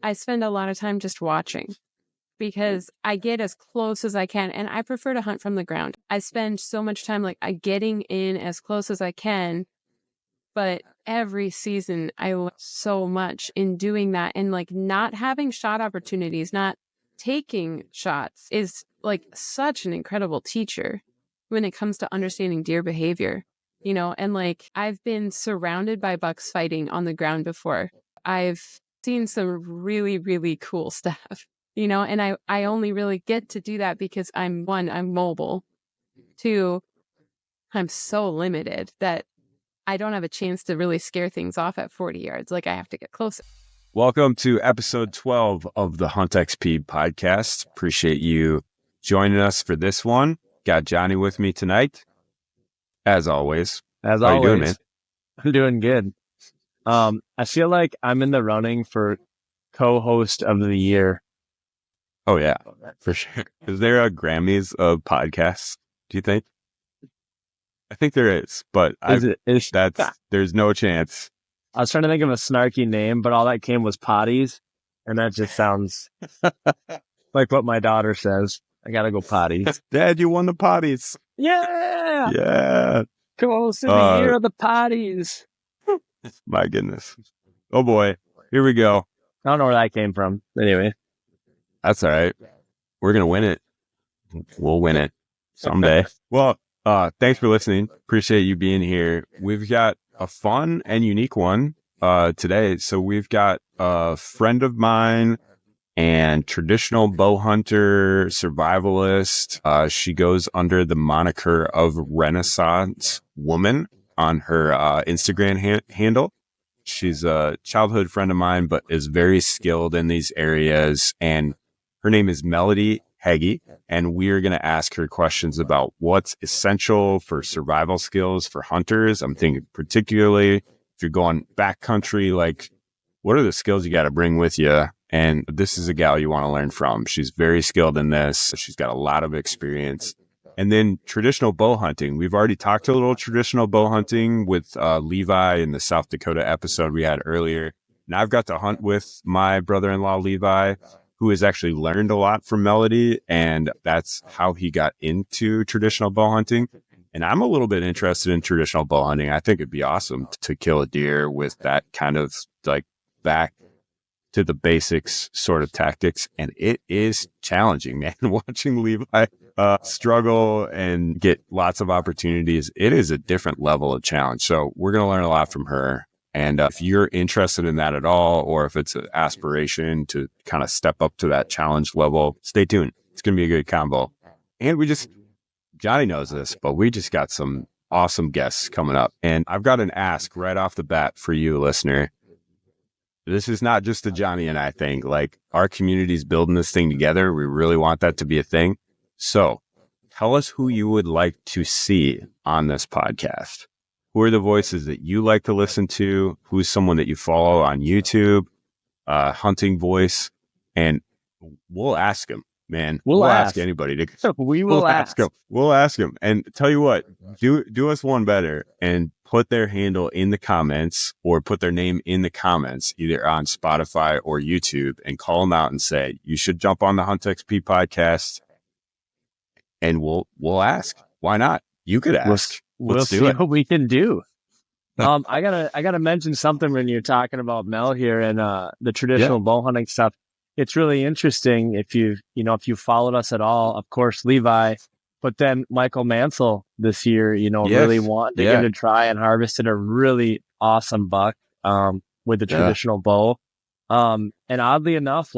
I spend a lot of time just watching because I get as close as I can, and I prefer to hunt from the ground. I spend so much time getting in as close as I can, but every season I learn so much in doing that, and not having shot opportunities, not taking shots is such an incredible teacher when it comes to understanding deer behavior, and I've been surrounded by bucks fighting on the ground before. I've seen some really, really cool stuff. And I only really get to do that because I'm mobile. Two, I'm so limited that I don't have a chance to really scare things off at 40 yards. I have to get closer. Welcome to episode 12 of the Huntxp podcast. Appreciate you joining us for this one. Got Jonny with me tonight, as always. How are you doing, man? I'm doing good. I feel like I'm in the running for co-host of the year. Oh, yeah, for sure. Is there a Grammys of podcasts, do you think? I think there is, but there's no chance. I was trying to think of a snarky name, but all that came was potties, and that just sounds like what my daughter says. I gotta go potties. Dad, you won the potties. Yeah! Yeah. Co-host of the year of the potties. My goodness. Oh, boy. Here we go. I don't know where that came from. Anyway. That's all right. We're going to win it. We'll win it someday. Well, thanks for listening. Appreciate you being here. We've got a fun and unique one today. So we've got a friend of mine and traditional bow hunter, survivalist. She goes under the moniker of Renaissance Woman on her Instagram handle. She's a childhood friend of mine, but is very skilled in these areas. And her name is Melody Haege, and we're going to ask her questions about what's essential for survival skills for hunters. I'm thinking particularly if you're going backcountry, what are the skills you got to bring with you? And this is a gal you want to learn from. She's very skilled in this. She's got a lot of experience. And then traditional bow hunting. We've already talked a little traditional bow hunting with Levi in the South Dakota episode we had earlier. And I've got to hunt with my brother-in-law, Levi, who has actually learned a lot from Melody. And that's how he got into traditional bow hunting. And I'm a little bit interested in traditional bow hunting. I think it'd be awesome to kill a deer with that kind of back to the basics sort of tactics. And it is challenging, man. Watching Levi struggle and get lots of opportunities, it is a different level of challenge. So we're going to learn a lot from her. And if you're interested in that at all, or if it's an aspiration to kind of step up to that challenge level, stay tuned. It's going to be a good combo. And Jonny knows this, but we just got some awesome guests coming up. And I've got an ask right off the bat for you, listener. This is not just a Jonny and I thing. Our community's building this thing together. We really want that to be a thing. So tell us who you would like to see on this podcast. Who are the voices that you like to listen to? Who's someone that you follow on YouTube, hunting voice? And we'll ask them, man. We'll ask anybody. We'll ask them. We'll ask them. And tell you what, do us one better and put their handle in the comments or put their name in the comments, either on Spotify or YouTube, and call them out and say, you should jump on the Huntxp podcast. And we'll ask. Why not? You could ask. We'll see what we can do. I gotta mention something when you're talking about Mel here and the traditional bow hunting stuff. It's really interesting if you followed us at all. Of course, Levi, but then Michael Mansell this year, really wanted to give it a try and harvested a really awesome buck with the traditional bow. And oddly enough,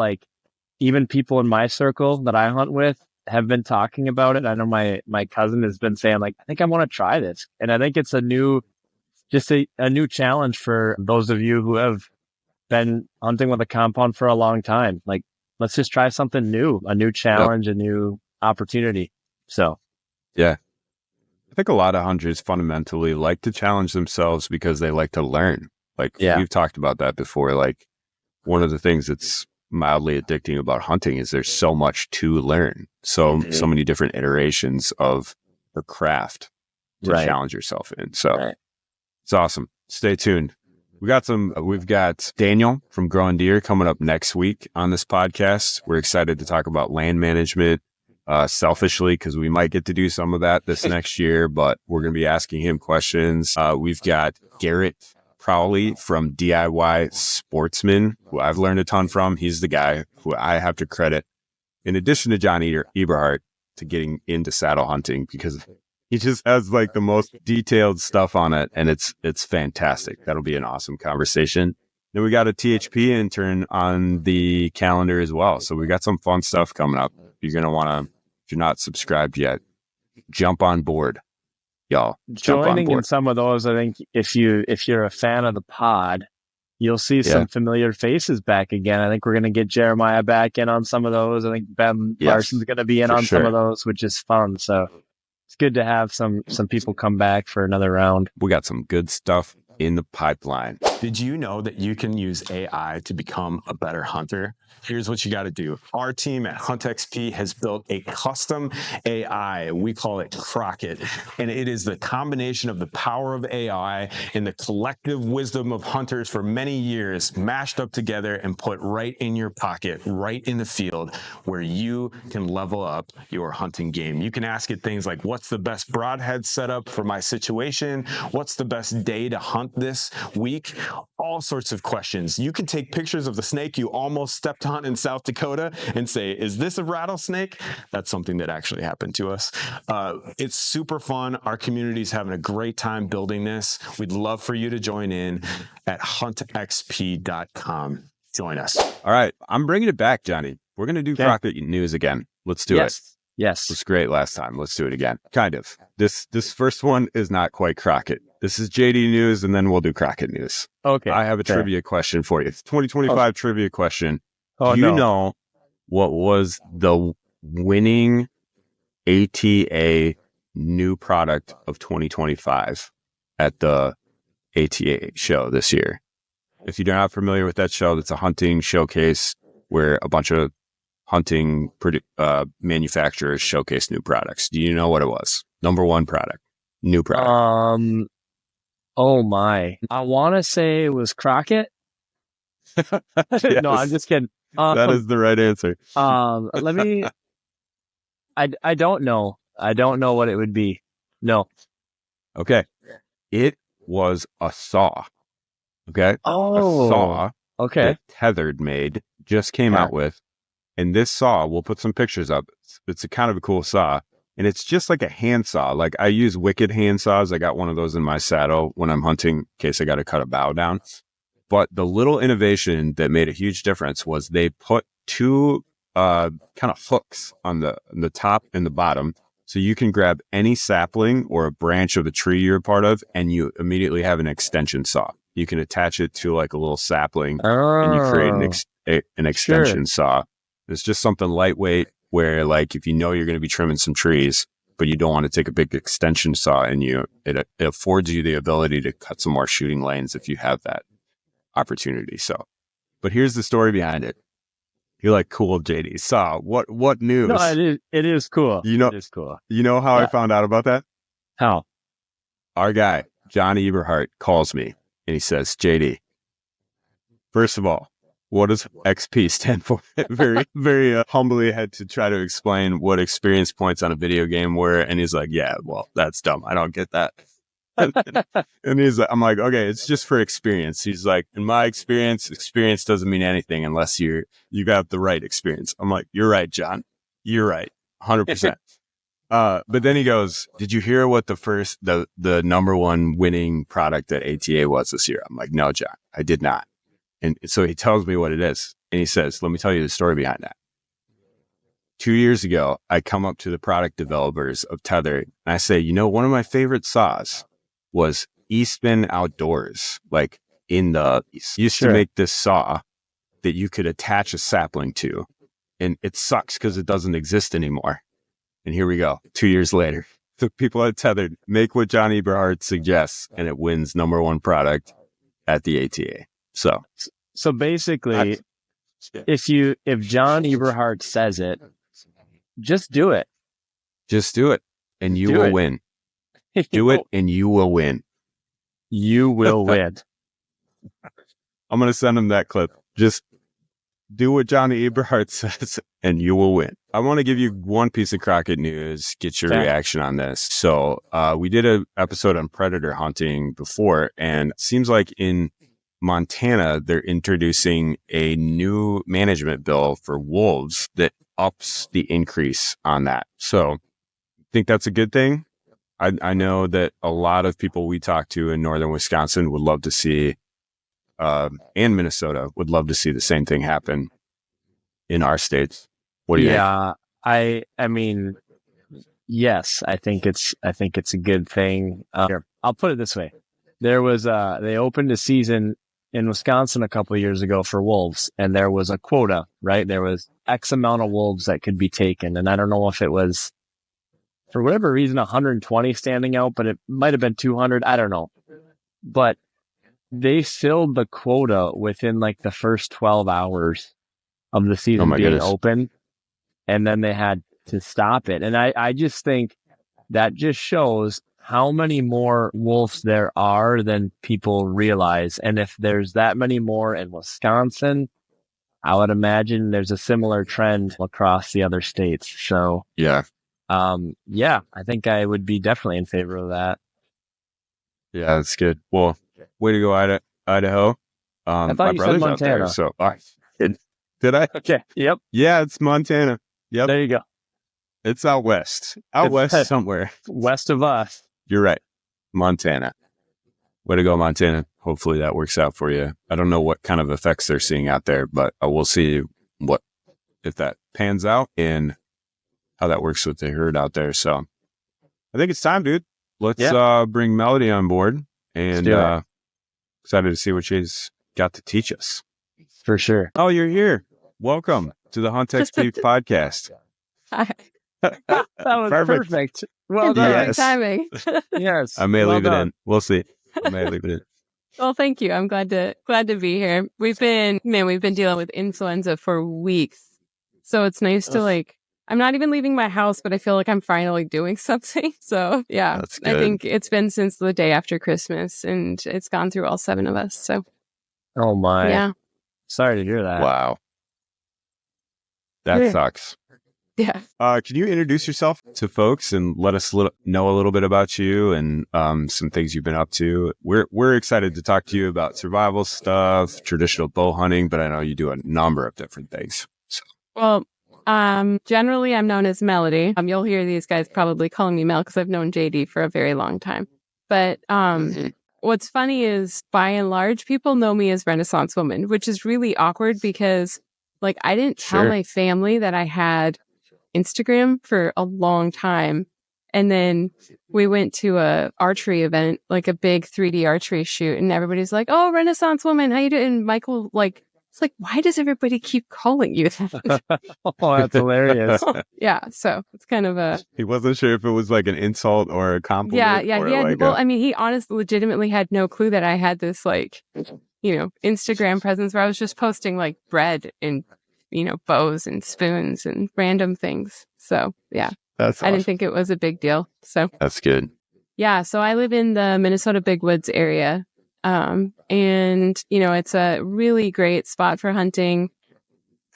even people in my circle that I hunt with have been talking about it. I know my cousin has been saying, I think I want to try this. And I think it's a new challenge for those of you who have been hunting with a compound for a long time. Let's just try something new, a new challenge, a new opportunity. So, yeah. I think a lot of hunters fundamentally like to challenge themselves because they like to learn. We've talked about that before. One of the things that's mildly addicting about hunting is there's so much to learn. So many different iterations of the craft to challenge yourself in. So it's awesome. Stay tuned. We've got Daniel from Growing Deer coming up next week on this podcast. We're excited to talk about land management, selfishly, because we might get to do some of that this next year, but we're going to be asking him questions. We've got Garrett Crowley from DIY Sportsman, who I've learned a ton from. He's the guy who I have to credit, in addition to John Eberhart, to getting into saddle hunting, because he just has like the most detailed stuff on it, and it's fantastic. That'll be an awesome conversation. Then we got a THP intern on the calendar as well. So we got some fun stuff coming up. You're going to want to, if you're not subscribed yet, jump on board, y'all. Joining in some of those, I think if you're a fan of the pod, you'll see some familiar faces back again. I think we're going to get Jeremiah back in on some of those. I think Ben Larson's going to be in on some of those, which is fun. So it's good to have some people come back for another round. We got some good stuff in the pipeline. Did you know that you can use AI to become a better hunter? Here's what you got to do. Our team at Huntxp has built a custom AI. We call it Crockett. And it is the combination of the power of AI and the collective wisdom of hunters for many years mashed up together and put right in your pocket, right in the field, where you can level up your hunting game. You can ask it things like, what's the best broadhead setup for my situation? What's the best day to hunt this week? All sorts of questions. You can take pictures of the snake you almost stepped on in South Dakota and say, is this a rattlesnake? That's something that actually happened to us. It's super fun. Our community is having a great time building this. We'd love for you to join in at huntxp.com. Join us. All right. I'm bringing it back, Johnny. We're going to do Crockett news again. Let's do it. Yes. It was great last time. Let's do it again. Kind of. This first one is not quite Crockett. This is JD news, and then we'll do Crockett news. Okay. I have a trivia question for you. It's 2025 trivia question. Do you know what was the winning ATA new product of 2025 at the ATA show this year? If you're not familiar with that show, that's a hunting showcase where a bunch of hunting manufacturers showcase new products. Do you know what it was? Number one product, new product. Oh my! I want to say it was Crockett. Yes. No, I'm just kidding. That is the right answer. Let me. I don't know. I don't know what it would be. No. Okay. It was a saw. Okay. Oh. A saw. Okay. That Tethered made, just came out with. And this saw, we'll put some pictures up. It's a kind of a cool saw. And it's just like a hand saw. Like I use Wicked hand saws. I got one of those in my saddle when I'm hunting in case I got to cut a bough down. But the little innovation that made a huge difference was they put two kind of hooks on the top and the bottom. So you can grab any sapling or a branch of a tree you're a part of, and you immediately have an extension saw. You can attach it to like a little sapling and you create an extension saw. It's just something lightweight where like if you know you're going to be trimming some trees, but you don't want to take a big extension saw and it affords you the ability to cut some more shooting lanes if you have that opportunity. So, but here's the story behind it. You're like, cool, JD. Saw what news? No, it is cool. It is cool. You know how I found out about that? How? Our guy, John Eberhart, calls me and he says, JD, first of all, what does XP stand for? Very, very humbly had to try to explain what experience points on a video game were. And he's like, yeah, well, that's dumb. I don't get that. And I'm like, okay, it's just for experience. He's like, in my experience doesn't mean anything unless you got the right experience. I'm like, you're right, John. You're right. 100%. But then he goes, did you hear what the number one winning product at ATA was this year? I'm like, no, John, I did not. And so he tells me what it is. And he says, let me tell you the story behind that. 2 years ago, I come up to the product developers of Tether and I say, one of my favorite saws was Eastman Outdoors. Like used to make this saw that you could attach a sapling to. And it sucks because it doesn't exist anymore. And here we go. 2 years later, the people at Tethered make what John Eberhart suggests and it wins number one product at the ATA. So basically, if John Eberhart says it, just do it. Just do it, and you will win. Do it, and you will win. You will win. I'm going to send him that clip. Just do what Johnny Eberhart says and you will win. I want to give you one piece of Crockett news, get your reaction on this. So we did an episode on predator hunting before, and it seems like in Montana, they're introducing a new management bill for wolves that ups the increase on that. So I think that's a good thing. I know that a lot of people we talk to in northern Wisconsin would love to see, and Minnesota would love to see the same thing happen in our states. What do you think? Yeah, I mean, yes, I think it's a good thing. Here, I'll put it this way: there was they opened a season in Wisconsin a couple of years ago for wolves, and there was a quota, right? There was X amount of wolves that could be taken, and I don't know if it was, for whatever reason, 120 standing out, but it might have been 200. I don't know. But they filled the quota within like the first 12 hours of the season being open. And then they had to stop it. And I just think that just shows how many more wolves there are than people realize. And if there's that many more in Wisconsin, I would imagine there's a similar trend across the other states. So yeah, I think I would be definitely in favor of that. Yeah, that's good. Well, way to go, Idaho. I thought you said Montana. There, so did I? Okay. Yep. Yeah, it's Montana. Yep. There you go. It's out west. Out west somewhere. West of us. You're right. Montana. Way to go, Montana. Hopefully that works out for you. I don't know what kind of effects they're seeing out there, but we'll see if that pans out and how that works with the herd out there. So I think it's time, dude. Let's bring Melody on board, and excited to see what she's got to teach us. For sure. Oh, you're here. Welcome to the Huntxp podcast. Hi. That was perfect. Well done. Yes. Timing. Yes. I may leave it in. We'll see. I may leave it in. Well, thank you. I'm glad to be here. We've been dealing with influenza for weeks. So it's nice to I'm not even leaving my house, but I feel like I'm finally doing something. So yeah, that's good. I think it's been since the day after Christmas, and it's gone through all 7 of us. So. Oh my. Yeah. Sorry to hear that. Wow. That sucks. Yeah. Can you introduce yourself to folks and let us know a little bit about you and some things you've been up to? We're excited to talk to you about survival stuff, traditional bow hunting, but I know you do a number of different things. So. Well, generally I'm known as Melody. You'll hear these guys probably calling me Mel because I've known JD for a very long time. But what's funny is, by and large, people know me as Renaissance Woman, which is really awkward because I didn't tell my family that I had Instagram for a long time. And then we went to a archery event, like a big 3D archery shoot, and everybody's like, "Oh, Renaissance Woman, how you doing?" And Michael, it's like, why does everybody keep calling you that? Oh, that's hilarious. Yeah, so it's kind of He wasn't sure if it was like an insult or a compliment. Yeah. He honestly, legitimately had no clue that I had this Instagram presence where I was just posting bread and bows and spoons and random things. So yeah, that's awesome. I didn't think it was a big deal. So that's good. Yeah, so I live in the Minnesota Big Woods area. And it's a really great spot for hunting.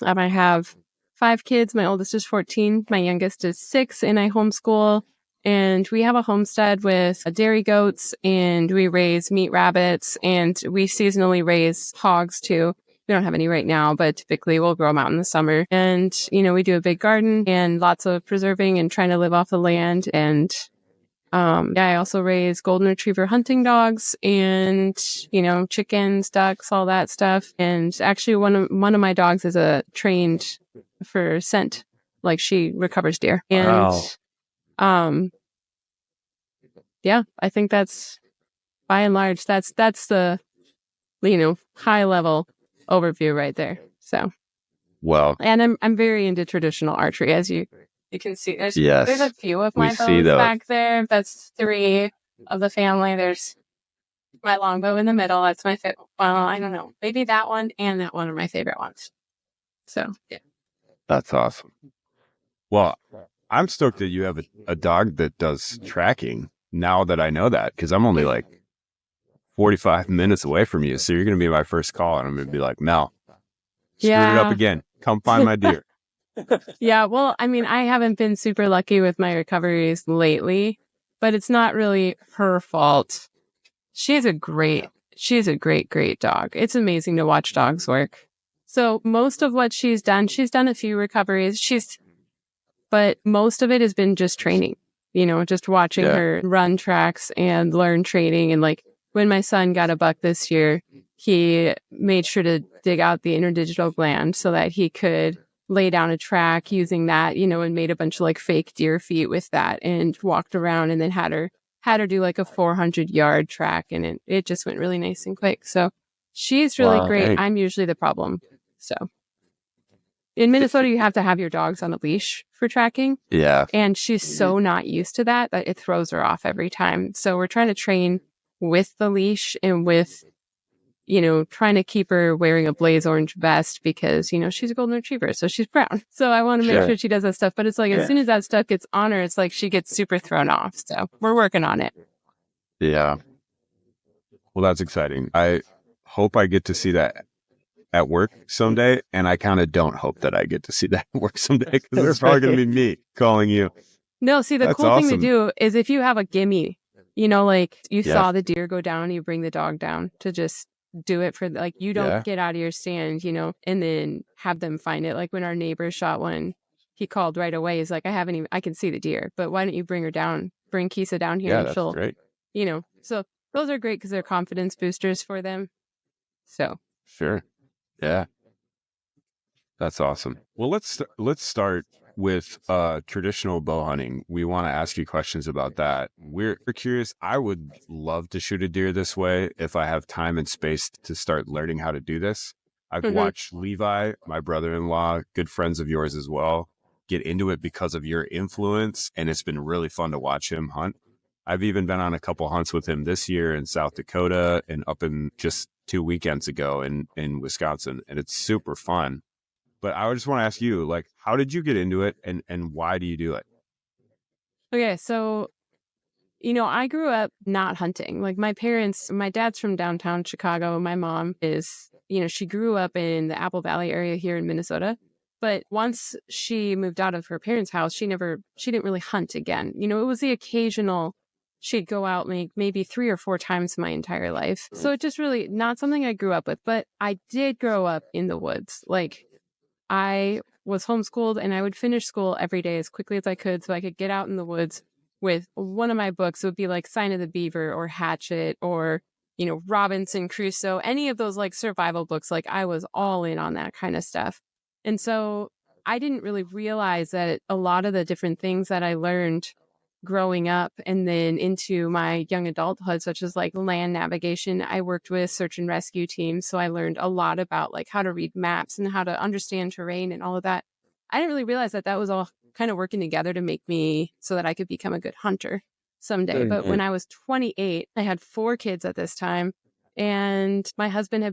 I have 5 kids. My oldest is 14. My youngest is 6, and I homeschool. And we have a homestead with dairy goats, and we raise meat rabbits, and we seasonally raise hogs too. We don't have any right now, but typically we'll grow them out in the summer. And, we do a big garden and lots of preserving and trying to live off the land. And I also raise golden retriever hunting dogs and, chickens, ducks, all that stuff. And actually one of my dogs is trained for scent. She recovers deer. And, I think that's, by and large, that's the, high level overview right there. So, well, and I'm very into traditional archery, as you can see. There's a few of my bows back there. That's 3 of the family. There's my longbow in the middle. That's my favorite. Well, I don't know. Maybe that one and that one are my favorite ones. So, yeah. That's awesome. Well, I'm stoked that you have a dog that does tracking now that I know that, because I'm only 45 minutes away from you. So you're going to be my first call. And I'm going to be like, Mel, screwed it up again. Come find my deer. Yeah. Well, I mean, I haven't been super lucky with my recoveries lately, but it's not really her fault. She's a great, great dog. It's amazing to watch dogs work. So most of what she's done a few recoveries. But most of it has been just training, just watching her run tracks and learn training. And like when my son got a buck this year, he made sure to dig out the interdigital gland so that he could lay down a track using that, and made a bunch of like fake deer feet with that and walked around and then had her do like a 400-yard track. And it just went really nice and quick. So she's really great. Dang. I'm usually the problem. So in Minnesota, you have to have your dogs on a leash for tracking. Yeah. And she's so not used to that it throws her off every time. So we're trying to train with the leash and with, trying to keep her wearing a blaze orange vest because, she's a golden retriever. So she's brown. So I want to make sure she does that stuff. But it's like as soon as that stuff gets on her, it's like she gets super thrown off. So we're working on it. Yeah. Well, that's exciting. I hope I get to see that at work someday, and I kind of don't hope that I get to see that at work someday because it's probably going to be me calling you. No, see, the cool thing to do is if you have a gimme, like you saw the deer go down, you bring the dog down to just do it for like you don't get out of your stand, and then have them find it. Like when our neighbor shot one, he called right away. He's like, I can see the deer, but why don't you bring her down? Bring Kisa down here and she'll, great. So those are great because they're confidence boosters for them. So sure. Yeah. That's awesome. Well, let's start with traditional bow hunting. We want to ask you questions about that. We're curious. I would love to shoot a deer this way if I have time and space to start learning how to do this. I've watched Levi, my brother-in-law, good friends of yours as well, get into it because of your influence, and it's been really fun to watch him hunt. I've even been on a couple hunts with him this year in South Dakota and up in just 2 weekends ago in Wisconsin, and it's super fun. But I just want to ask you, like, how did you get into it and why do you do it? Okay, so, I grew up not hunting. Like my dad's from downtown Chicago. My mom is, she grew up in the Apple Valley area here in Minnesota. But once she moved out of her parents' house, she didn't really hunt again. It was the occasional, she'd go out maybe 3 or 4 times my entire life. So it just really not something I grew up with, but I did grow up in the woods. Like I was homeschooled and I would finish school every day as quickly as I could so I could get out in the woods with one of my books. It would be like Sign of the Beaver or Hatchet or, Robinson Crusoe, any of those like survival books. Like I was all in on that kind of stuff. And so I didn't really realize that a lot of the different things that I learned growing up and then into my young adulthood, such as like land navigation, I worked with search and rescue teams. So I learned a lot about like how to read maps and how to understand terrain and all of that. I didn't really realize that was all kind of working together to make me so that I could become a good hunter someday. But when I was 28, I had 4 kids at this time. And my husband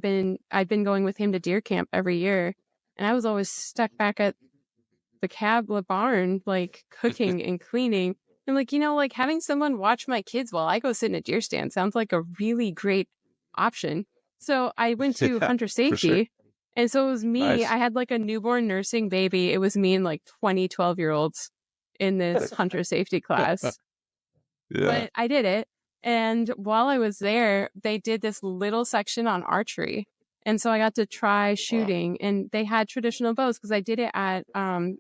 I'd been going with him to deer camp every year. And I was always stuck back at the barn, like cooking and cleaning. And like, like having someone watch my kids while I go sit in a deer stand sounds like a really great option. So I went to Hunter Safety. Sure. And so it was me. Nice. I had like a newborn nursing baby. It was me and like 20, 12-year-olds in this Hunter Safety class. But I did it. And while I was there, they did this little section on archery. And so I got to try shooting, and they had traditional bows because I did it at,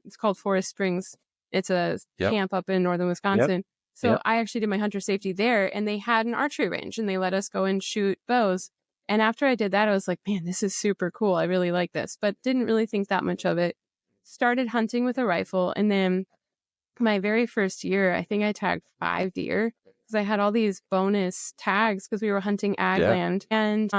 it's called Forest Springs. It's a camp up in northern Wisconsin. So I actually did my Hunter Safety there, and they had an archery range, and they let us go and shoot bows. And after I did that, I was like, man, this is super cool. I really like this, but didn't really think that much of it. Started hunting with a rifle. And then my very first year, I think I tagged 5 deer because I had all these bonus tags because we were hunting ag land. And,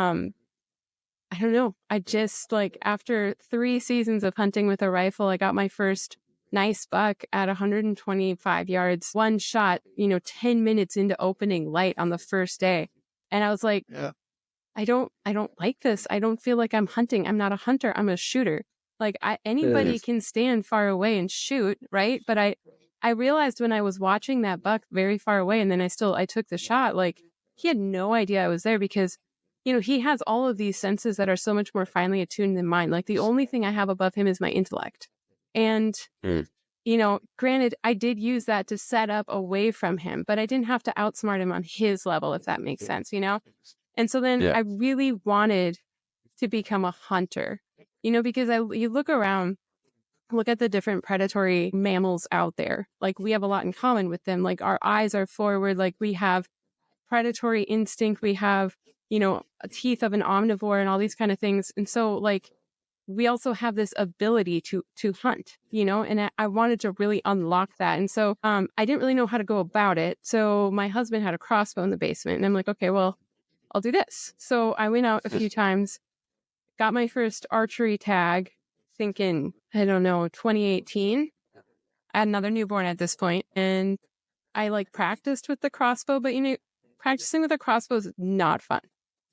I don't know. I just like after 3 seasons of hunting with a rifle, I got my first nice buck at 125 yards, one shot, 10 minutes into opening light on the first day. And I was like, I don't like this. I don't feel like I'm hunting. I'm not a hunter. I'm a shooter. Like anybody can stand far away and shoot. Right. But I realized when I was watching that buck very far away and then I took the shot, like he had no idea I was there because, you know, he has all of these senses that are so much more finely attuned than mine. Like the only thing I have above him is my intellect. And, you know, granted, I did use that to set up away from him, but I didn't have to outsmart him on his level, if that makes sense, you know? And so then I really wanted to become a hunter, you know, because you look around, look at the different predatory mammals out there. Like we have a lot in common with them. Like our eyes are forward, like we have predatory instinct, we have, you know, teeth of an omnivore and all these kind of things. And so like we also have this ability to hunt, you know, and I wanted to really unlock that. And so I didn't really know how to go about it. So my husband had a crossbow in the basement and I'm like, okay, well, I'll do this. So I went out a few times, got my first archery tag, thinking, I don't know, 2018. I had another newborn at this point, and I like practiced with the crossbow, but you know, practicing with a crossbow is not fun.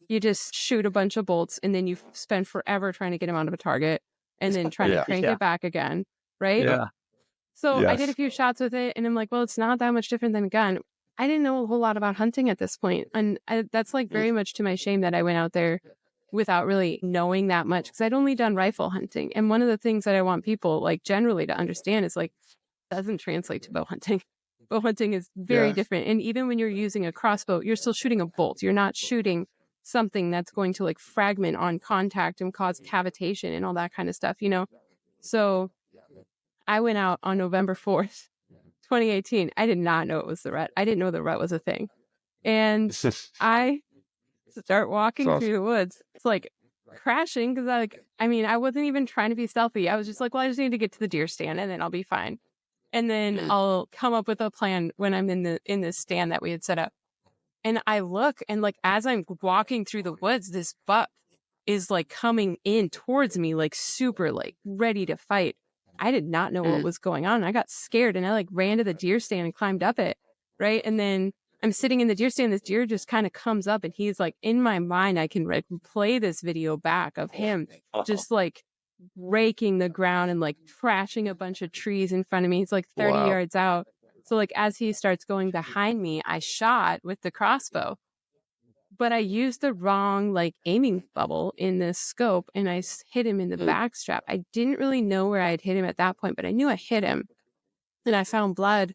You just shoot a bunch of bolts and then you spend forever trying to get them out of a target and then trying to crank it back again, right? Yeah. So I did a few shots with it and I'm like, well, it's not that much different than a gun. I didn't know a whole lot about hunting at this point. And that's like very much to my shame that I went out there without really knowing that much because I'd only done rifle hunting. And one of the things that I want people like generally to understand is like, doesn't translate to bow hunting. Bow hunting is very different. And even when you're using a crossbow, you're still shooting a bolt. You're not shooting something that's going to like fragment on contact and cause cavitation and all that kind of stuff, you know? So I went out on November 4th, 2018. I did not know it was the rut. I didn't know the rut was a thing. And I start walking through the woods. It's like crashing because I wasn't even trying to be stealthy. I was just like, well, I just need to get to the deer stand and then I'll be fine. And then I'll come up with a plan when I'm in this stand that we had set up. And I look and like as I'm walking through the woods, this buck is like coming in towards me, like super like ready to fight. I did not know what was going on. I got scared and I like ran to the deer stand and climbed up it. Right. And then I'm sitting in the deer stand. This deer just kind of comes up and he's like, in my mind, I can play this video back of him just like raking the ground and like trashing a bunch of trees in front of me. He's like 30 yards out. So like as he starts going behind me, I shot with the crossbow, but I used the wrong like aiming bubble in this scope and I hit him in the backstrap. I didn't really know where I had hit him at that point, but I knew I hit him and I found blood,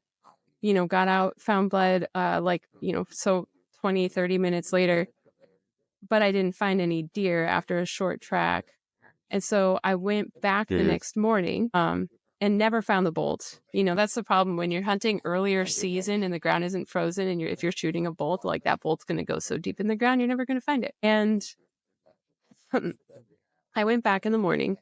you know, got out, found blood, so 20, 30 minutes later, but I didn't find any deer after a short track. And so I went back the next morning, and never found the bolt. You know, that's the problem when you're hunting earlier season and the ground isn't frozen and if you're shooting a bolt, like that bolt's going to go so deep in the ground, you're never going to find it. And I went back in the morning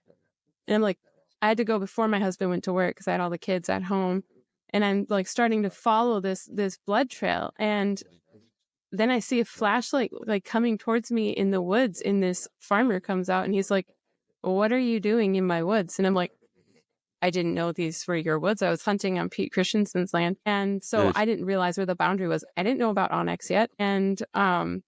and I'm like, I had to go before my husband went to work because I had all the kids at home and I'm like starting to follow this blood trail. And then I see a flashlight like coming towards me in the woods and this farmer comes out and he's like, what are you doing in my woods? And I'm like, I didn't know these were your woods. I was hunting on Pete Christensen's land. And so I didn't realize where the boundary was. I didn't know about OnX yet. And I'm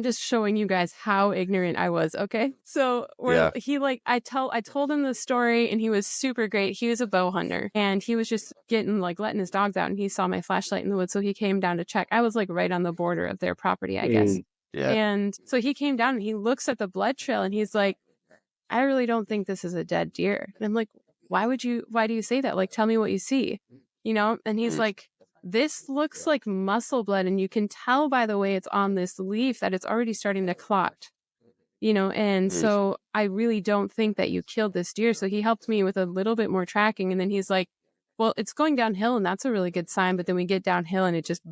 just showing you guys how ignorant I was. Okay. So I told him the story and he was super great. He was a bow hunter and he was just letting his dogs out and he saw my flashlight in the woods. So he came down to check. I was like right on the border of their property, I guess. Yeah. And so he came down and he looks at the blood trail and he's like, I really don't think this is a dead deer. And I'm like, why do you say that? Like, tell me what you see, you know? And he's like, this looks like muscle blood. And you can tell by the way it's on this leaf that it's already starting to clot, you know? And so I really don't think that you killed this deer. So he helped me with a little bit more tracking. And then he's like, well, it's going downhill and that's a really good sign. But then we get downhill and it just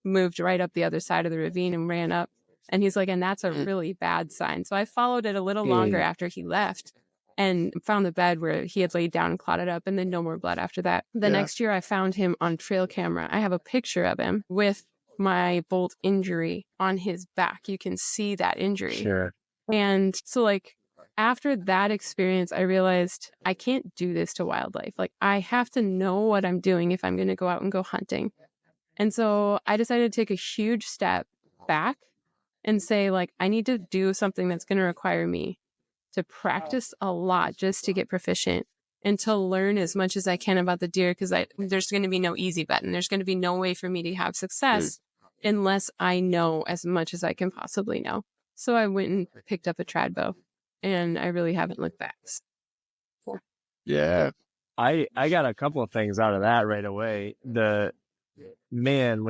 moved right up the other side of the ravine and ran up. And he's like, and that's a really bad sign. So I followed it a little longer after he left and found the bed where he had laid down and clotted up and then no more blood after that. The next year I found him on trail camera. I have a picture of him with my bolt injury on his back. You can see that injury. Sure. And so like after that experience, I realized I can't do this to wildlife. Like I have to know what I'm doing if I'm going to go out and go hunting. And so I decided to take a huge step back and say, like, I need to do something that's going to require me to practice a lot just to get proficient and to learn as much as I can about the deer because there's going to be no easy button. There's going to be no way for me to have success unless I know as much as I can possibly know. So I went and picked up a trad bow, and I really haven't looked back. Yeah. I got a couple of things out of that right away. When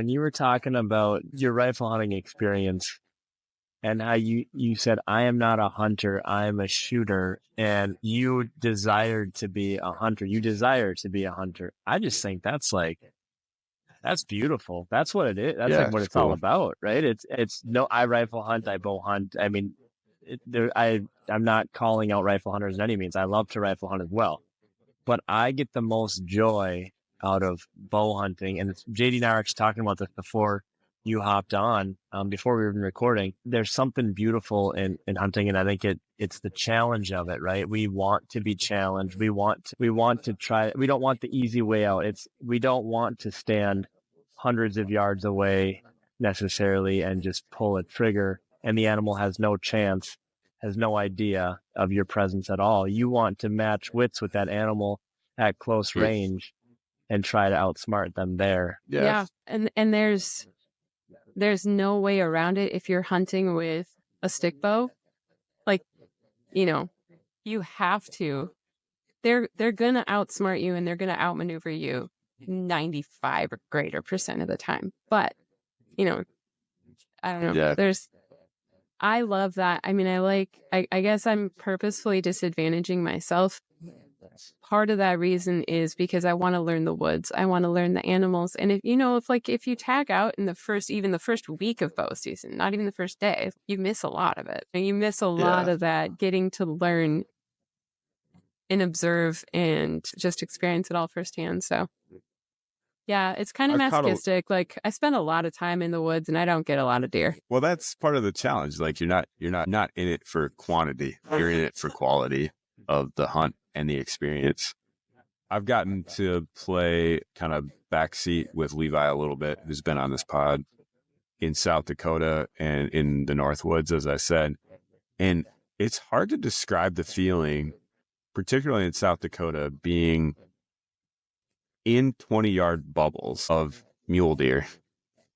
you were talking about your rifle hunting experience and how you said, I am not a hunter, I am a shooter, and you desired to be a hunter. You desire to be a hunter. I just think that's beautiful. That's what it is. That's like what it's all about, right? I rifle hunt, I bow hunt. I mean, I'm not calling out rifle hunters in any means. I love to rifle hunt as well, but I get the most joy out of bow hunting. And JD and I were actually talking about this before you hopped on, before we were even recording. There's something beautiful in hunting, and I think it's the challenge of it, right? We want to be challenged. We want to try. We don't want the easy way out. We don't want to stand hundreds of yards away necessarily and just pull a trigger, and the animal has no chance, has no idea of your presence at all. You want to match wits with that animal at close range and try to outsmart them there. Yeah. And there's no way around it if you're hunting with a stick bow. Like, you have to. They're going to outsmart you, and they're going to outmaneuver you 95 or greater % of the time. But, I don't know. Yeah. I love that. I mean, I guess I'm purposefully disadvantaging myself. Part of that reason is because I want to learn the woods. I want to learn the animals. And if you tag out in the first week of bow season, not even the first day, you miss a lot of it. And you miss a lot of that, getting to learn and observe and just experience it all firsthand. So yeah, it's kind of masochistic. Like, I spend a lot of time in the woods and I don't get a lot of deer. Well, that's part of the challenge. Like, you're not in it for quantity. You're in it for quality of the hunt and the experience. I've gotten to play kind of backseat with Levi a little bit, who's been on this pod, in South Dakota and in the Northwoods, as I said. And it's hard to describe the feeling, particularly in South Dakota, being in 20-yard bubbles of mule deer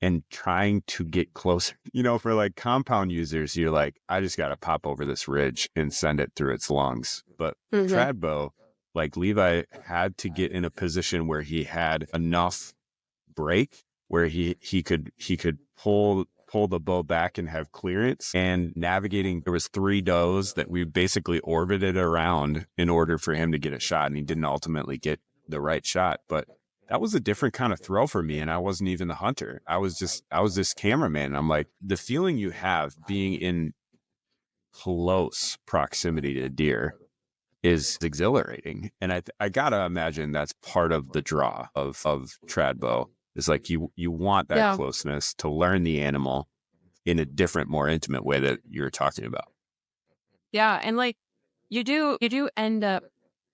and trying to get closer. For like compound users, you're like, I just got to pop over this ridge and send it through its lungs. But trad bow, like, Levi had to get in a position where he had enough break where he could pull the bow back and have clearance. And navigating, there was 3 does that we basically orbited around in order for him to get a shot, and he didn't ultimately get the right shot. But that was a different kind of throw for me, and I wasn't even the hunter. I was this cameraman. I'm like, the feeling you have being in close proximity to deer is exhilarating. And I gotta imagine that's part of the draw of trad bow. Is like, you want that closeness to learn the animal in a different, more intimate way that you're talking about. Yeah, and like, you do end up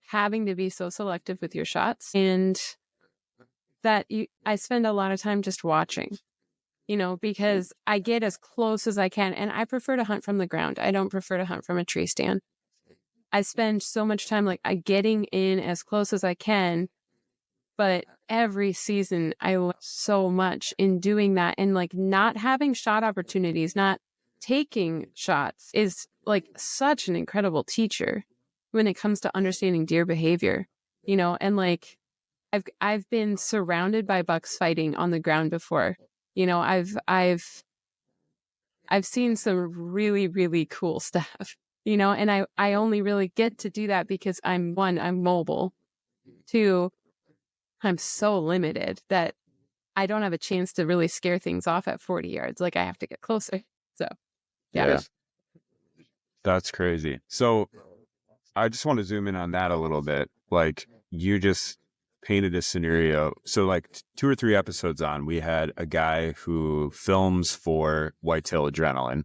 having to be so selective with your shots, and that I spend a lot of time just watching, because I get as close as I can, and I prefer to hunt from the ground. I don't prefer to hunt from a tree stand. I spend so much time getting in as close as I can, but every season I learn so much in doing that, and not having shot opportunities, not taking shots is such an incredible teacher when it comes to understanding deer behavior, and I've been surrounded by bucks fighting on the ground before. I've seen some really, really cool stuff, and I only really get to do that because I'm mobile. 2, I'm so limited that I don't have a chance to really scare things off at 40 yards. I have to get closer. So, yeah. That's crazy. So I just want to zoom in on that a little bit. Like, you just painted a scenario. So 2 or 3 episodes on, we had a guy who films for Whitetail Adrenaline,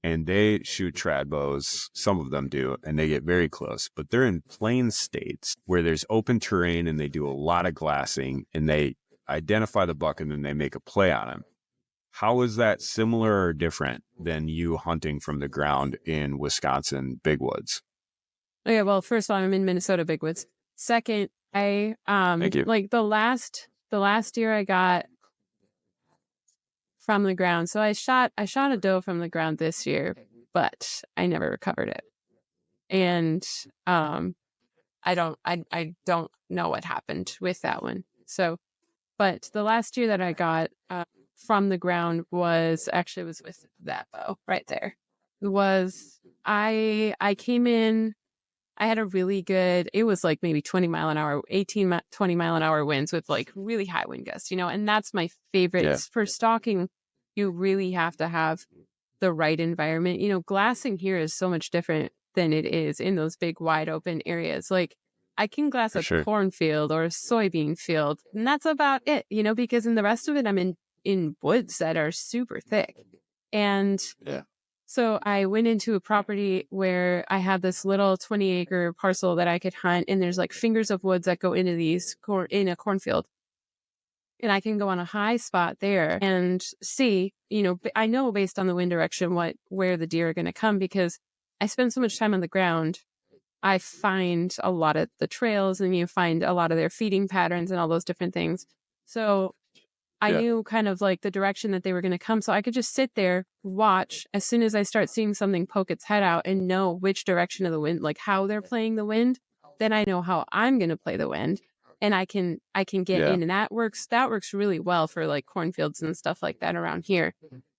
and they shoot trad bows. Some of them do, and they get very close, but they're in plain states where there's open terrain, and they do a lot of glassing, and they identify the buck, and then they make a play on him. How is that similar or different than you hunting from the ground in Wisconsin big woods? Okay, well, first of all, I'm in Minnesota big woods. Second, I Thank you. the last year I got from the ground. So I shot a doe from the ground this year, but I never recovered it. And I don't know what happened with that one. So, but the last year that I got from the ground was with that bow right there. I came in, I had a really good, it was like maybe 20 mile an hour winds with like really high wind gusts, and that's my favorite. Yeah. For stalking, you really have to have the right environment. Glassing here is so much different than it is in those big wide open areas. Like I can glass a cornfield or a soybean field, and that's about it, because in the rest of it, I'm in woods that are super thick. And so I went into a property where I have this little 20-acre parcel that I could hunt, and there's like fingers of woods that go into these in a cornfield. And I can go on a high spot there and see, I know based on the wind direction where the deer are going to come, because I spend so much time on the ground. I find a lot of the trails, and you find a lot of their feeding patterns and all those different things. So I knew kind of like the direction that they were going to come. So I could just sit there, watch. As soon as I start seeing something poke its head out and know which direction of the wind, like how they're playing the wind, then I know how I'm going to play the wind. And I can get in, and that works really well for like cornfields and stuff like that around here.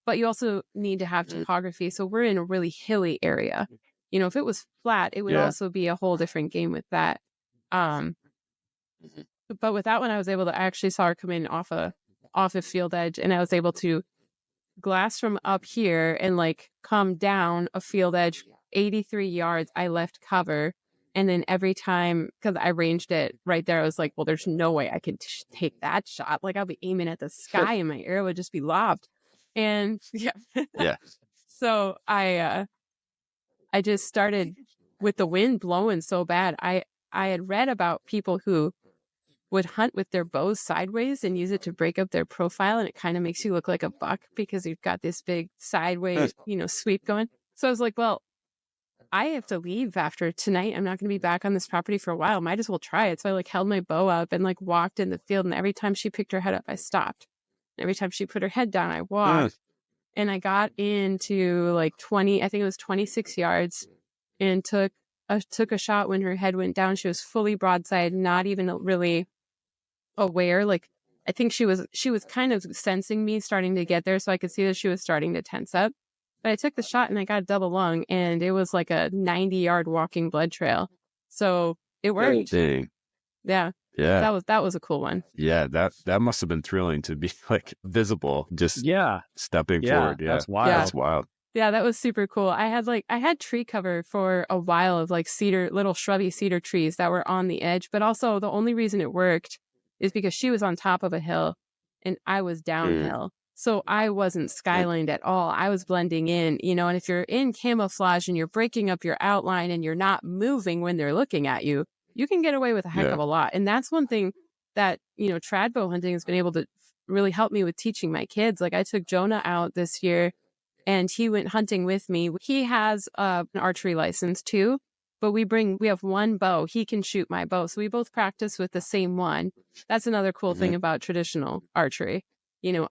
But you also need to have topography. So we're in a really hilly area. If it was flat, it would also be a whole different game with that. But with that one, I actually saw her come in off a field edge, and I was able to glass from up here and like come down a field edge 83 yards. I left cover. And then every time, because I ranged it right there, I was like, well, there's no way I could take that shot. Like I'll be aiming at the sky and my arrow would just be lobbed. And so I just started with the wind blowing so bad. I had read about people who would hunt with their bows sideways and use it to break up their profile. And it kind of makes you look like a buck because you've got this big sideways, sweep going. So I was like, well, I have to leave after tonight. I'm not going to be back on this property for a while. Might as well try it. So I like held my bow up and like walked in the field. And every time she picked her head up, I stopped. And every time she put her head down, I walked. And I got into like 26 yards, and took a shot when her head went down. She was fully broadside, not even really aware. Like I think she was kind of sensing me starting to get there. So I could see that she was starting to tense up. But I took the shot and I got a double lung, and it was like a 90-yard walking blood trail. So it worked. Dang. Yeah. That was a cool one. Yeah, that must have been thrilling to be like visible, just stepping forward. Yeah, that's wild. That's wild. Yeah, that was super cool. I had tree cover for a while of like little shrubby cedar trees that were on the edge, but also the only reason it worked is because she was on top of a hill and I was downhill. So I wasn't skylined at all. I was blending in, and if you're in camouflage and you're breaking up your outline and you're not moving when they're looking at you, you can get away with a heck of a lot. And that's one thing that, trad bow hunting has been able to really help me with teaching my kids. Like I took Jonah out this year and he went hunting with me. He has an archery license too, but we have one bow. He can shoot my bow. So we both practice with the same one. That's another cool thing about traditional archery.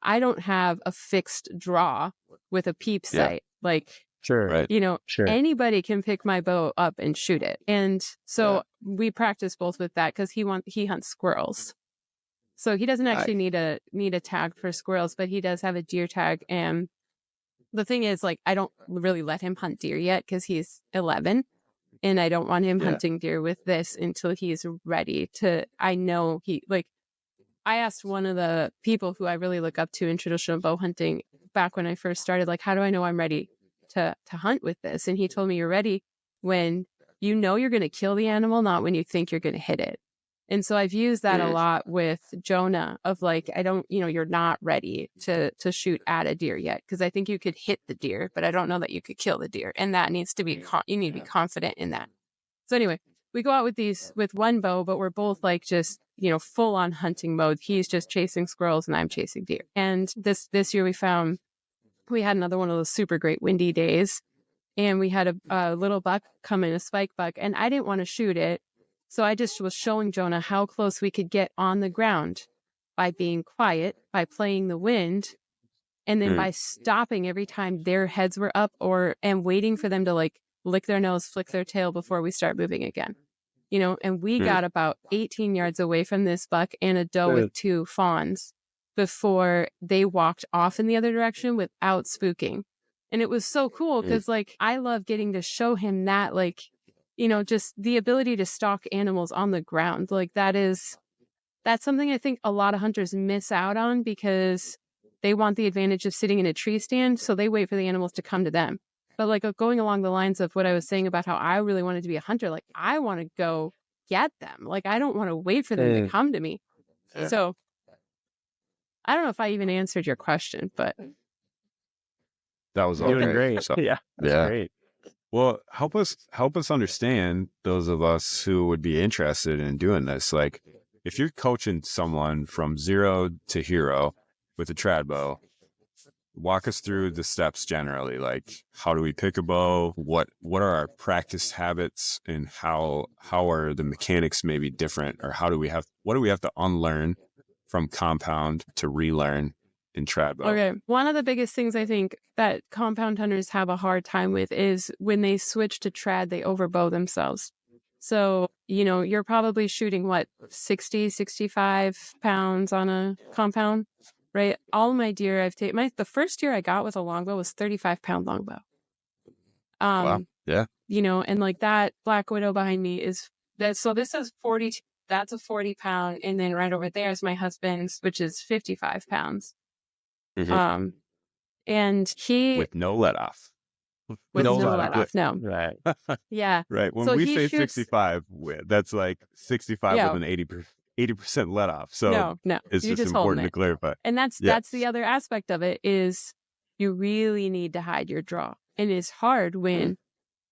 I don't have a fixed draw with a peep sight. Like, anybody can pick my bow up and shoot it. And so we practice both with that because he hunts squirrels. So he doesn't actually need a tag for squirrels, but he does have a deer tag. And the thing is, like, I don't really let him hunt deer yet because he's 11. And I don't want him hunting deer with this until he's ready to, I asked one of the people who I really look up to in traditional bow hunting back when I first started, like, how do I know I'm ready to hunt with this? And he told me, you're ready when you know you're going to kill the animal, not when you think you're going to hit it. And so I've used that a lot with Jonah of like, you're not ready to shoot at a deer yet. Cause I think you could hit the deer, but I don't know that you could kill the deer. And that needs to be, you need to be confident in that. So anyway, we go out with one bow, but we're both like just, full on hunting mode. He's just chasing squirrels and I'm chasing deer. And this year we had another one of those super great windy days, and we had a little buck come in, a spike buck, and I didn't want to shoot it. So I just was showing Jonah how close we could get on the ground by being quiet, by playing the wind, And then by stopping every time their heads were up and waiting for them to like lick their nose, flick their tail before we start moving again. And we got about 18 yards away from this buck and a doe with 2 fawns before they walked off in the other direction without spooking. And it was so cool because like I love getting to show him that, like, just the ability to stalk animals on the ground. Like that's something I think a lot of hunters miss out on because they want the advantage of sitting in a tree stand. So they wait for the animals to come to them. But like going along the lines of what I was saying about how I really wanted to be a hunter, like I want to go get them. Like I don't want to wait for them to come to me. Yeah. So I don't know if I even answered your question, but that was all doing great. So, yeah, great. Well, help us understand, those of us who would be interested in doing this. Like, if you're coaching someone from 0 to hero with a trad bow, walk us through the steps generally. Like, how do we pick a bow? What are our practice habits, and how are the mechanics maybe different, or what do we have to unlearn from compound to relearn in trad bow? Okay. One of the biggest things I think that compound hunters have a hard time with is when they switch to trad, they overbow themselves. So, you're probably shooting 60, 65 pounds on a compound, right? All my deer I've taken, the first deer I got with a longbow was 35-pound longbow. Wow. Yeah. And like that Black Widow behind me so this is 40, that's a 40-pound. And then right over there is my husband's, which is 55 pounds. Mm-hmm. And he with no let off. With no let off. No. Right. Yeah. Right. When we say 65, that's like 65 with an 80% let off. So no, it's just important to clarify. And that's the other aspect of it is you really need to hide your draw. And it's hard when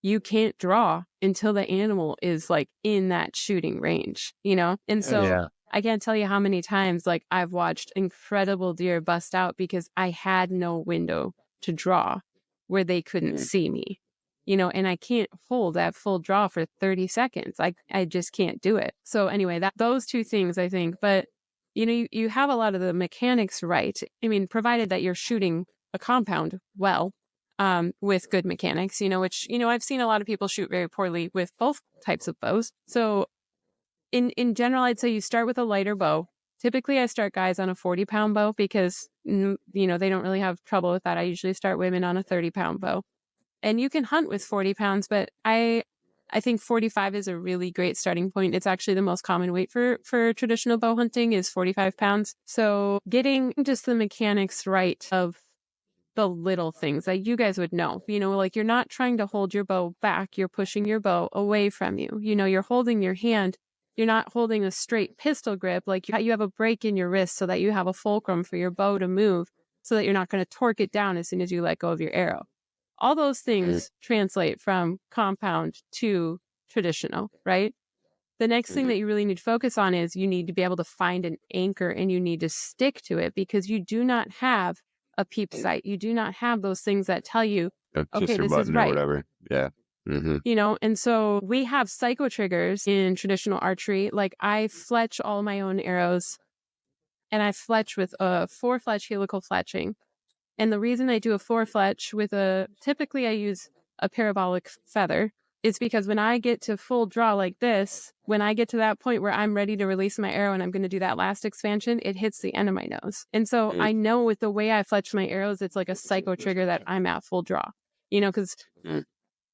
you can't draw until the animal is like in that shooting range, And so I can't tell you how many times like I've watched incredible deer bust out because I had no window to draw where they couldn't see me, and I can't hold that full draw for 30 seconds. I just can't do it. So anyway, those two things, I think, but you have a lot of the mechanics right. I mean, provided that you're shooting a compound well, with good mechanics, which, I've seen a lot of people shoot very poorly with both types of bows. So in general, I'd say you start with a lighter bow. Typically, I start guys on a 40-pound bow because, they don't really have trouble with that. I usually start women on a 30-pound bow. And you can hunt with 40 pounds, but I think 45 is a really great starting point. It's actually the most common weight for traditional bow hunting is 45 pounds. So getting just the mechanics right of the little things that you guys would know, like you're not trying to hold your bow back. You're pushing your bow away from you. You're holding your hand. You're not holding a straight pistol grip. Like you have a break in your wrist so that you have a fulcrum for your bow to move so that you're not going to torque it down as soon as you let go of your arrow. All those things translate from compound to traditional, right? The next thing that you really need to focus on is you need to be able to find an anchor and you need to stick to it because you do not have a peep sight. You do not have those things that tell you, okay, this is right. Or whatever. Yeah. Mm-hmm. And so we have psycho triggers in traditional archery. Like I fletch all my own arrows and I fletch with a 4-fletch helical fletching. And the reason I do a 4-fletch typically I use a parabolic feather is because when I get to full draw like this, when I get to that point where I'm ready to release my arrow and I'm going to do that last expansion, it hits the end of my nose. And so I know with the way I fletch my arrows, it's like a psycho trigger that I'm at full draw, because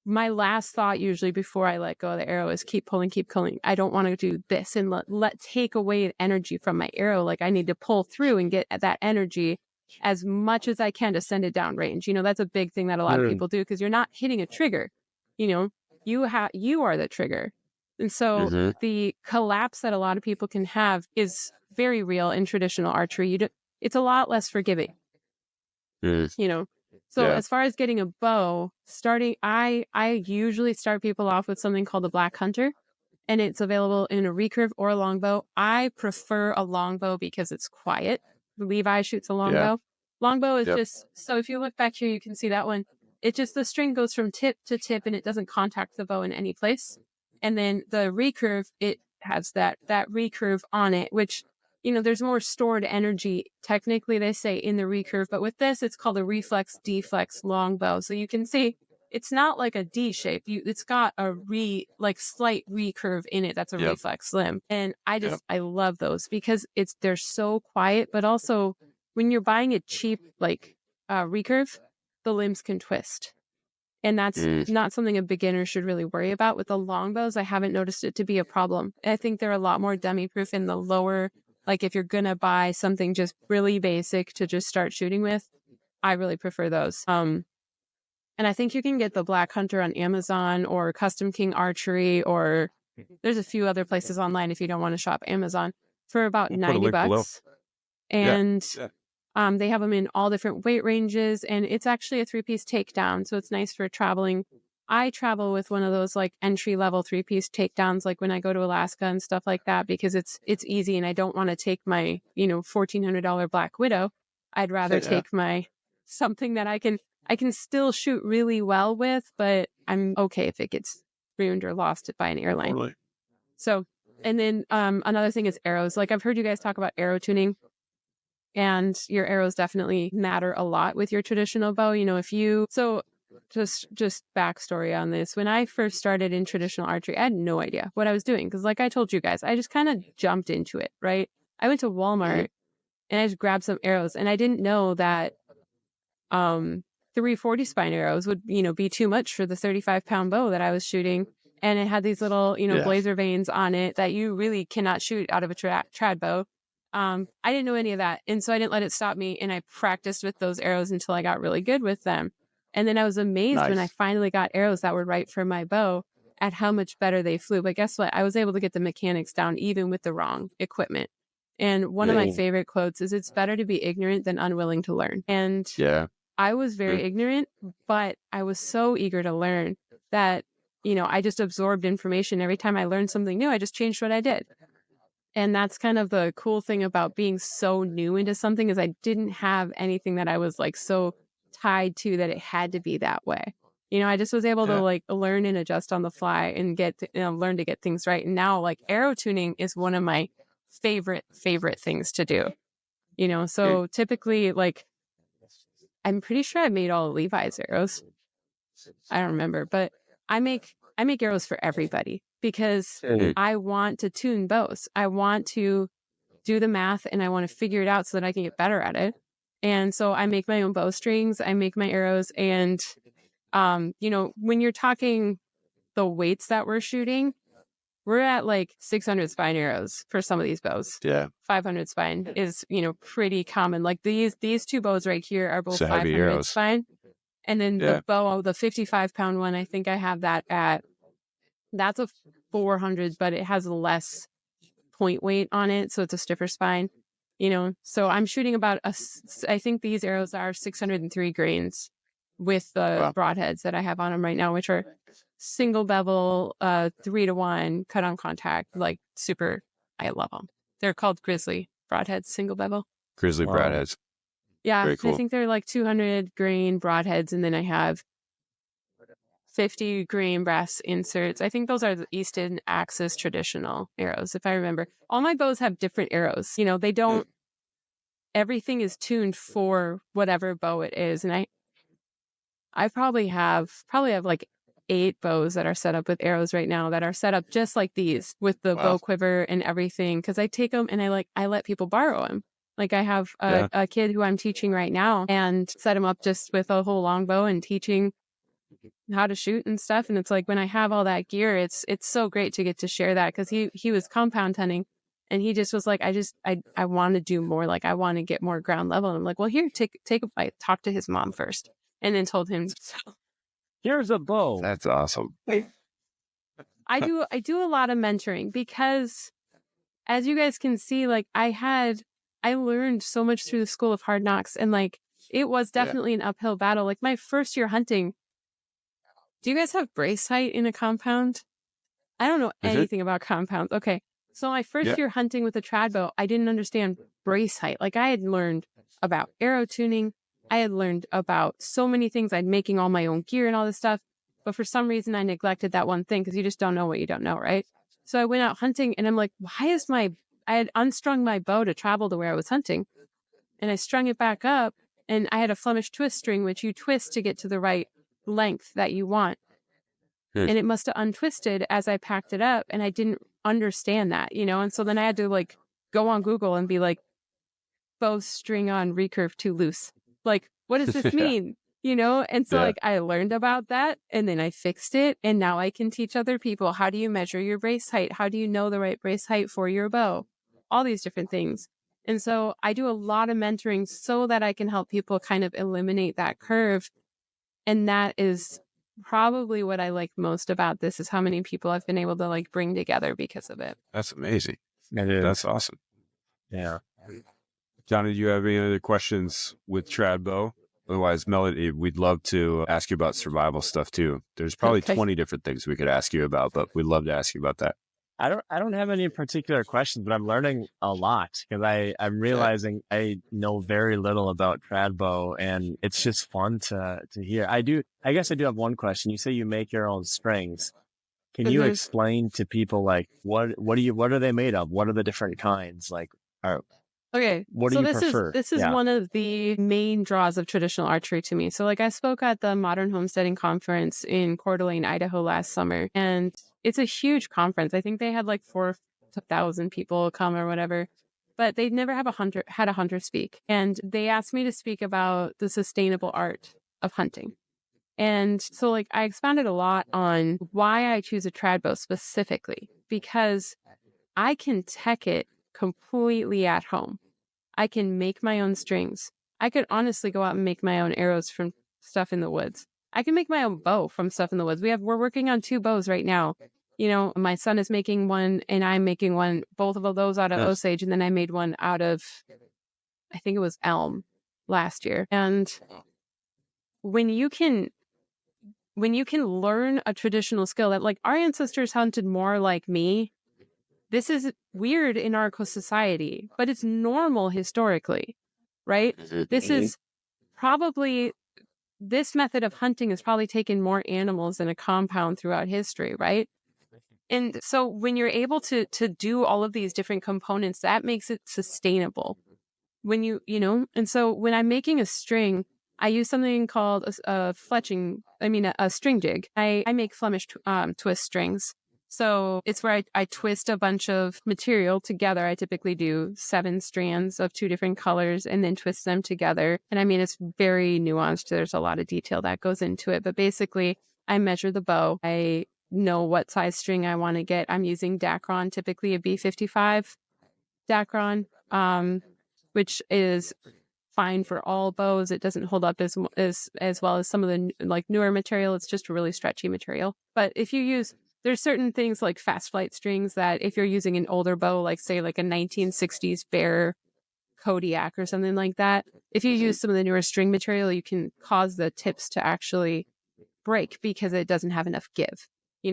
my last thought usually before I let go of the arrow is keep pulling, keep pulling. I don't want to do this and let take away energy from my arrow. Like I need to pull through and get that energy as much as I can to send it down range. That's a big thing that a lot of people do because you're not hitting a trigger. You are the trigger. And so the collapse that a lot of people can have is very real in traditional archery. It's a lot less forgiving. So as far as getting a bow, I usually start people off with something called a Black Hunter, and it's available in a recurve or a longbow. I prefer a longbow because it's quiet. Levi shoots a longbow. Yeah. Longbow is just, so if you look back here, you can see that one. It just, the string goes from tip to tip and it doesn't contact the bow in any place. And then the recurve, it has that recurve on it, which, there's more stored energy, technically they say, in the recurve, but with this, it's called a reflex deflex longbow. So you can see it's not like a D shape. It's got a slight recurve in it. That's a reflex limb. And I love those because they're so quiet, but also when you're buying a cheap, recurve, the limbs can twist. And that's not something a beginner should really worry about. With the longbows, I haven't noticed it to be a problem. I think they're a lot more dummy proof in the lower, if you're going to buy something just really basic to just start shooting with, I really prefer those. And I think you can get the Black Hunter on Amazon or Custom King Archery, or there's a few other places online if you don't want to shop Amazon, for about $90. And they have them in all different weight ranges, and it's actually a 3-piece takedown. So it's nice for traveling. I travel with one of those entry level 3-piece takedowns, when I go to Alaska and stuff like that, because it's easy and I don't want to take my, $1,400 Black Widow. I'd rather take my something that I can still shoot really well with, but I'm okay if it gets ruined or lost by an airline. Totally. So, and then another thing is arrows. I've heard you guys talk about arrow tuning. And your arrows definitely matter a lot with your traditional bow. So just backstory on this. When I first started in traditional archery, I had no idea what I was doing. Because I told you guys, I just kind of jumped into it, right? I went to Walmart and I just grabbed some arrows. And I didn't know that 340 spine arrows would, be too much for the 35-pound bow that I was shooting. And it had these little, blazer vanes on it that you really cannot shoot out of a trad bow. I didn't know any of that. And so I didn't let it stop me. And I practiced with those arrows until I got really good with them. And then I was amazed when I finally got arrows that were right for my bow at how much better they flew. But guess what? I was able to get the mechanics down even with the wrong equipment. And one of my favorite quotes is, it's better to be ignorant than unwilling to learn. And I was very ignorant, but I was so eager to learn that, I just absorbed information. Every time I learned something new, I just changed what I did. And that's kind of the cool thing about being so new into something, is I didn't have anything that I was so tied to that it had to be that way. I just was able to learn and adjust on the fly and learn to get things right. And now arrow tuning is one of my favorite things to do. So typically I'm pretty sure I made all of Levi's arrows. I don't remember, but I make arrows for everybody. Because I want to tune bows. I want to do the math and I want to figure it out so that I can get better at it. And so I make my own bowstrings, I make my arrows. And, when you're talking the weights that we're shooting, we're at 600 spine arrows for some of these bows. 500 spine is, pretty common. These two bows right here are both 500 spine. And then the bow, the 55-pound one, I think I have that that's a 400, but it has less point weight on it. So it's a stiffer spine, so I'm shooting about I think these arrows are 603 grains with the broadheads that I have on them right now, which are single bevel, 3-to-1 cut on contact, super. I love them. They're called Grizzly broadheads, single bevel. Grizzly broadheads. Yeah. Very cool. I think they're 200 grain broadheads. And then I have 50 grain brass inserts. I think those are the Easton Axis traditional arrows, if I remember. All my bows have different arrows. They don't, everything is tuned for whatever bow it is. And I probably have 8 bows that are set up with arrows right now that are set up just like these with the bow quiver and everything. Cause I take them and I let people borrow them. I have a kid who I'm teaching right now and set him up just with a whole longbow and teaching how to shoot and stuff. And it's when I have all that gear, it's so great to get to share that, because he was compound hunting and he just was I want to do more. I want to get more ground level. And I'm well, here, take a bite. Talk to his mom first, and then told him, here's a bow. That's awesome. I do a lot of mentoring because, as you guys can see, I learned so much through the School of Hard Knocks, and it was definitely an uphill battle. My first year hunting, do you guys have brace height in a compound? I don't know anything about compounds. Okay. So my first year hunting with a trad bow, I didn't understand brace height. I had learned about arrow tuning. I had learned about so many things. I'd making all my own gear and all this stuff. But for some reason, I neglected that one thing, because you just don't know what you don't know, right? So I went out hunting and I'm why is my I had unstrung my bow to travel to where I was hunting, and I strung it back up, and I had a Flemish twist string, which you twist to get to the right length that you want. And it must have untwisted as I packed it up, and I didn't understand that, and so then I had to like go on Google and be like, bow string on recurve too loose. Like, what does this mean? And so like I learned about that, and then I fixed it, and now I can teach other people, how do you measure your brace height? How do you know the right brace height for your bow? All these different things. And so I do a lot of mentoring so that I can help people kind of eliminate that curve. And that is probably what I like most about this, is how many people I've been able to like bring together because of it. That's amazing. That's awesome. Yeah. Jonny, do you have any other questions with trad bow? Otherwise, Melody, we'd love to ask you about survival stuff too. There's probably 20 different things we could ask you about, but we'd love to ask you about that. I don't have any particular questions, but I'm learning a lot, because I'm realizing I know very little about trad bow, and it's just fun to hear. I guess I do have one question. You say you make your own strings. Can you explain to people like what are they made of? What are the different kinds? Like, okay, what do you prefer? This is one of the main draws of traditional archery to me. So like I spoke at the Modern Homesteading Conference in Coeur d'Alene, Idaho last summer, and it's a huge conference. I think they had like 4,000 people come or whatever, but they'd never had a hunter speak. And they asked me to speak about the sustainable art of hunting. And so like I expounded a lot on why I choose a trad bow specifically, because I can tech it completely at home. I can make my own strings. I could honestly go out and make my own arrows from stuff in the woods. I can make my own bow from stuff in the woods. We're working on 2 bows right now. My son is making one and I'm making one, both of those out of Osage. And then I made one out of, I think it was elm last year. And when you can learn a traditional skill that like our ancestors hunted more like me, this is weird in our society, but it's normal historically, right? This method of hunting has probably taken more animals than a compound throughout history, right? And so when you're able to do all of these different components, that makes it sustainable. And so when I'm making a string, I use something called a string jig. I make Flemish twist strings. So it's where I twist a bunch of material together. I typically do 7 strands of 2 different colors and then twist them together. And I mean, it's very nuanced. There's a lot of detail that goes into it. But basically, I measure the bow. I know what size string I want to get. I'm using Dacron, typically a B55 Dacron, which is fine for all bows. It doesn't hold up as well as some of the like newer material. It's just a really stretchy material. But if you use, there's certain things like fast flight strings that if you're using an older bow, like say like a 1960s Bear Kodiak or something like that, if you use some of the newer string material, you can cause the tips to actually break because it doesn't have enough give.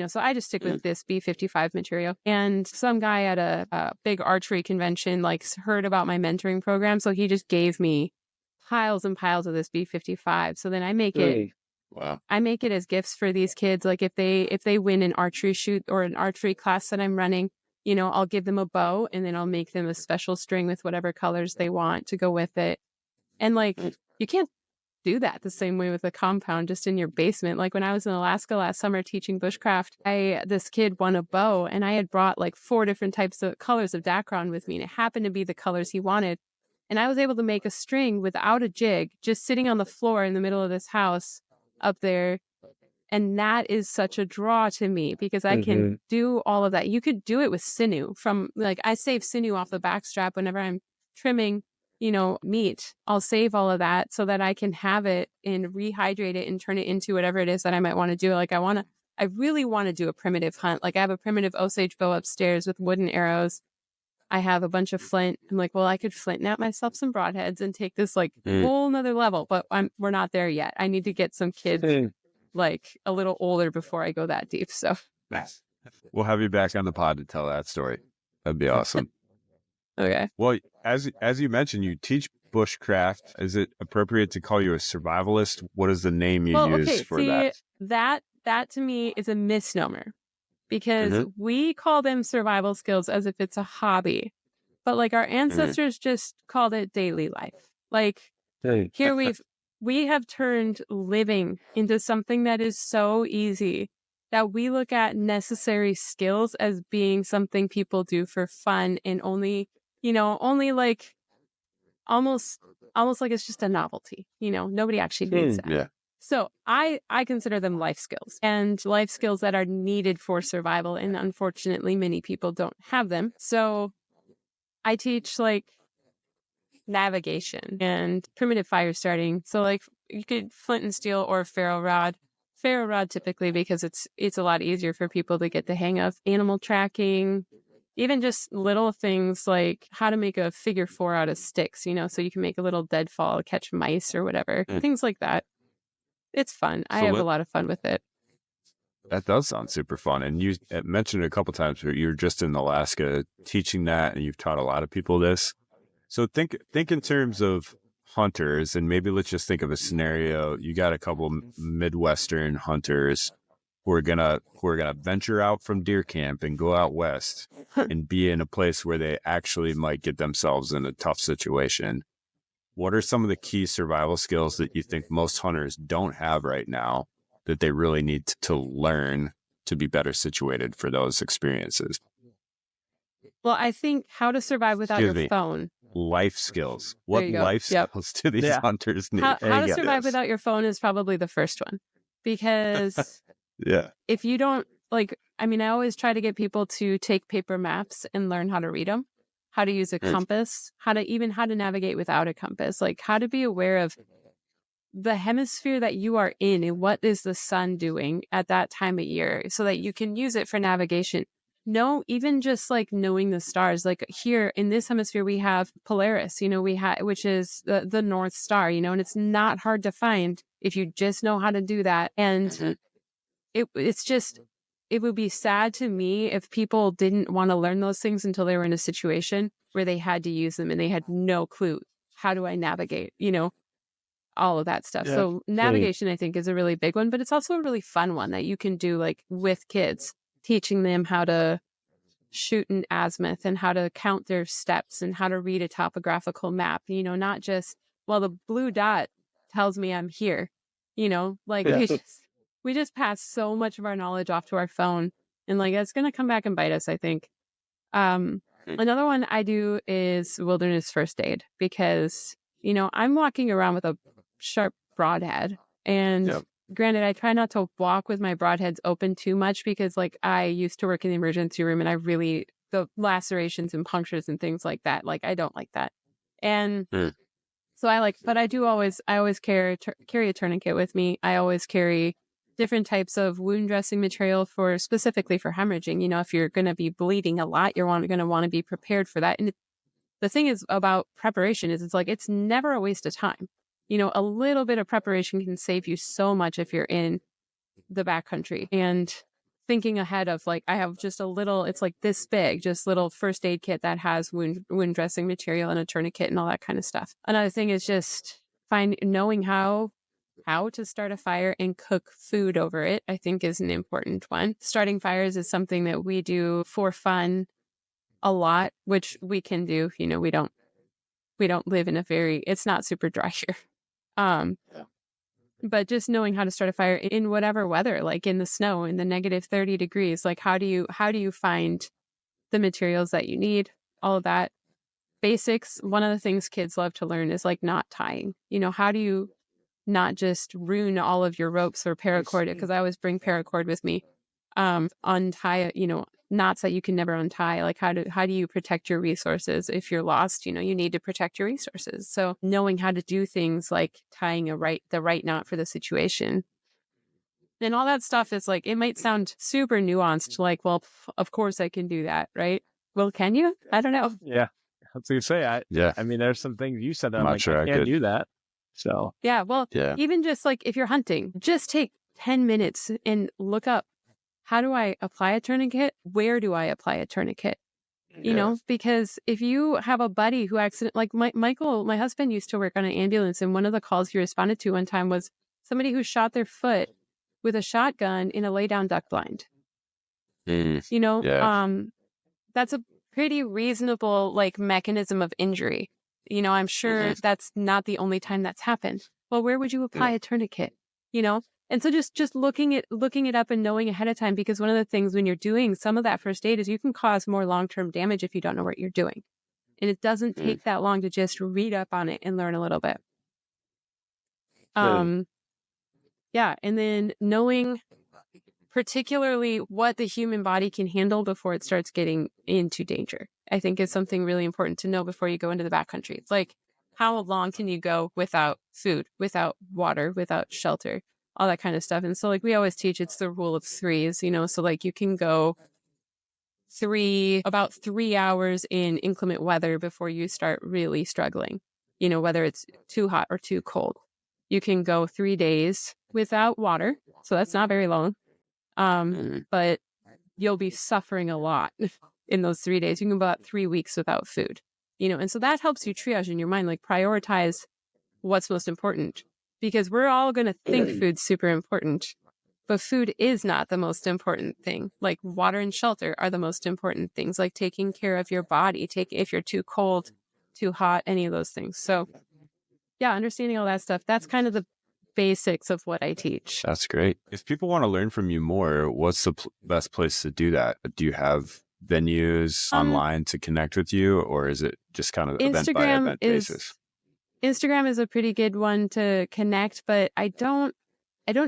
So I just stick with this B55 material. And some guy at a big archery convention like heard about my mentoring program, so he just gave me piles and piles of this B55. So then I make it. Wow. I make it as gifts for these kids. Like if they win an archery shoot or an archery class that I'm running, I'll give them a bow and then I'll make them a special string with whatever colors they want to go with it. And like you can't do that the same way with a compound just in your basement. Like when I was in Alaska last summer teaching bushcraft, this kid won a bow and I had brought like 4 different types of colors of Dacron with me, and it happened to be the colors he wanted. And I was able to make a string without a jig, just sitting on the floor in the middle of this house up there. And that is such a draw to me because I can do all of that. You could do it with sinew from like, I save sinew off the backstrap whenever I'm trimming, meat. I'll save all of that so that I can have it and rehydrate it and turn it into whatever it is that I might want to do. Like I really want to do a primitive hunt. Like I have a primitive Osage bow upstairs with wooden arrows. I have a bunch of flint. I'm like, well, I could flint knap myself some broadheads and take this like whole nother level, but we're not there yet. I need to get some kids like a little older before I go that deep. So we'll have you back on the pod to tell that story. That'd be awesome. Okay. Well, as you mentioned, you teach bushcraft. Is it appropriate to call you a survivalist? What is the name you use for that? That to me is a misnomer because we call them survival skills as if it's a hobby. but like our ancestors just called it daily life. Like here we have turned living into something that is so easy that we look at necessary skills as being something people do for fun and only like almost like it's just a novelty. Nobody actually needs that. Yeah. So I consider them life skills, and life skills that are needed for survival. And unfortunately, many people don't have them. So I teach like navigation and primitive fire starting. So like you could flint and steel or ferro rod. Ferro rod typically because it's a lot easier for people to get the hang of. Animal tracking, even just little things like how to make a figure 4 out of sticks, so you can make a little deadfall, catch mice or whatever. Things like that. It's fun. I have a lot of fun with it. That does sound super fun. And you mentioned it a couple times where you're just in Alaska teaching that, and you've taught a lot of people this. So think in terms of hunters, and maybe let's just think of a scenario. You got a couple Midwestern hunters who are gonna venture out from deer camp and go out west and be in a place where they actually might get themselves in a tough situation. What are some of the key survival skills that you think most hunters don't have right now that they really need to learn to be better situated for those experiences? Well, I think how to survive without your phone. Life skills. What life skills do these hunters need? How to survive without your phone is probably the first one. Because if you don't, I always try to get people to take paper maps and learn how to read them, how to use a compass, how to navigate without a compass, like how to be aware of the hemisphere that you are in and what is the sun doing at that time of year so that you can use it for navigation. No, even just like knowing the stars, like here in this hemisphere, we have Polaris, which is the North Star, and it's not hard to find if you just know how to do that. And it would be sad to me if people didn't want to learn those things until they were in a situation where they had to use them and they had no clue. How do I navigate? All of that stuff. So navigation, I think, is a really big one, but it's also a really fun one that you can do like with kids, teaching them how to shoot an azimuth and how to count their steps and how to read a topographical map, not just, well, the blue dot tells me I'm here, we just pass so much of our knowledge off to our phone, and like, it's going to come back and bite us, I think. Another one I do is wilderness first aid because, I'm walking around with a sharp broadhead, and granted, I try not to walk with my broadheads open too much because like I used to work in the emergency room and the lacerations and punctures and things like that, like I don't like that. And so I always carry a tourniquet with me. I always carry different types of wound dressing material specifically for hemorrhaging. If you're going to be bleeding a lot, you're going to want to be prepared for that. And the thing is about preparation is it's never a waste of time. A little bit of preparation can save you so much if you're in the backcountry. And thinking ahead of I have just a little, it's like this big, just little first aid kit that has wound dressing material and a tourniquet and all that kind of stuff. Another thing is just knowing how to start a fire and cook food over it, I think is an important one. Starting fires is something that we do for fun a lot, which we can do. We don't live in it's not super dry here. But just knowing how to start a fire in whatever weather, like in the snow, in the -30 degrees, like how do you find the materials that you need, all of that. Basics. One of the things kids love to learn is like knot tying. How do you not just ruin all of your ropes or paracord it? Because I always bring paracord with me. Untie, knots that you can never untie. Like how do you protect your resources if you're lost? You need to protect your resources. So knowing how to do things like tying the right knot for the situation. And all that stuff is like, it might sound super nuanced, like, well, of course I can do that, right? Well, can you? I don't know. Yeah. I was going to say, I mean, there's some things you said that I'm like, sure I can't do that. So, yeah, well, even just like if you're hunting, just take 10 minutes and look up, how do I apply a tourniquet? Where do I apply a tourniquet? Because if you have a buddy who like Michael, my husband used to work on an ambulance, and one of the calls he responded to one time was somebody who shot their foot with a shotgun in a lay down duck blind. That's pretty reasonable like mechanism of injury. You know, I'm sure that's not the only time that's happened. Well, where would you apply a tourniquet? You know? And so just looking it up and knowing ahead of time, because one of the things when you're doing some of that first aid is you can cause more long-term damage if you don't know what you're doing. And it doesn't take that long to just read up on it and learn a little bit. Yeah. And then knowing particularly what the human body can handle before it starts getting into danger, I think is something really important to know before you go into the backcountry. It's like, how long can you go without food, without water, without shelter, all that kind of stuff. And so like we always teach, it's the rule of threes, you know, so like you can go about 3 hours in inclement weather before you start really struggling, you know, whether it's too hot or too cold. You can go 3 days without water. So that's not very long. But you'll be suffering a lot in those 3 days. You can go about 3 weeks without food, you know, and so that helps you triage in your mind, like prioritize what's most important, because we're all going to think food's super important, but food is not the most important thing. Like water and shelter are the most important things, like taking care of your body, if you're too cold, too hot, any of those things. So yeah, understanding all that stuff, that's kind of the basics of what I teach. That's great. If people want to learn from you more, what's the best place to do that? Do you have venues online to connect with you, or is it just kind of event by event basis? Instagram is a pretty good one to connect, but I don't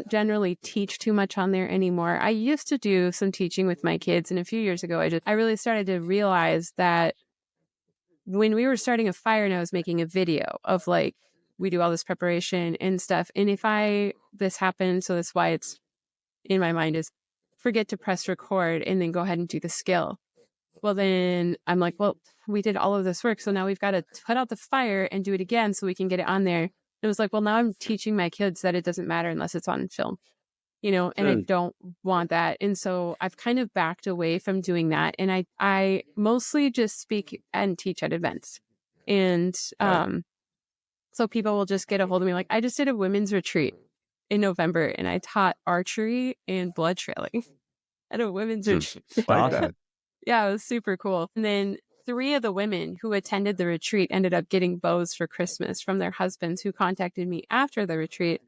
generally teach too much on there anymore. I used to do some teaching with my kids, and a few years ago, I really started to realize that when we were starting a fire and I was making a video of like, we do all this preparation and stuff. And if this happened, so that's why it's in my mind is forget to press record and then go ahead and do the skill. Well, then I'm like, well, we did all of this work. So now we've got to put out the fire and do it again so we can get it on there. It was like, well, now I'm teaching my kids that it doesn't matter unless it's on film, you know, and I don't want that. And so I've kind of backed away from doing that. And I mostly just speak and teach at events. And, so people will just get a hold of me. Like I just did a women's retreat in November and I taught archery and blood trailing at a women's retreat. Like that. Yeah, it was super cool. And then 3 of the women who attended the retreat ended up getting bows for Christmas from their husbands, who contacted me after the retreat,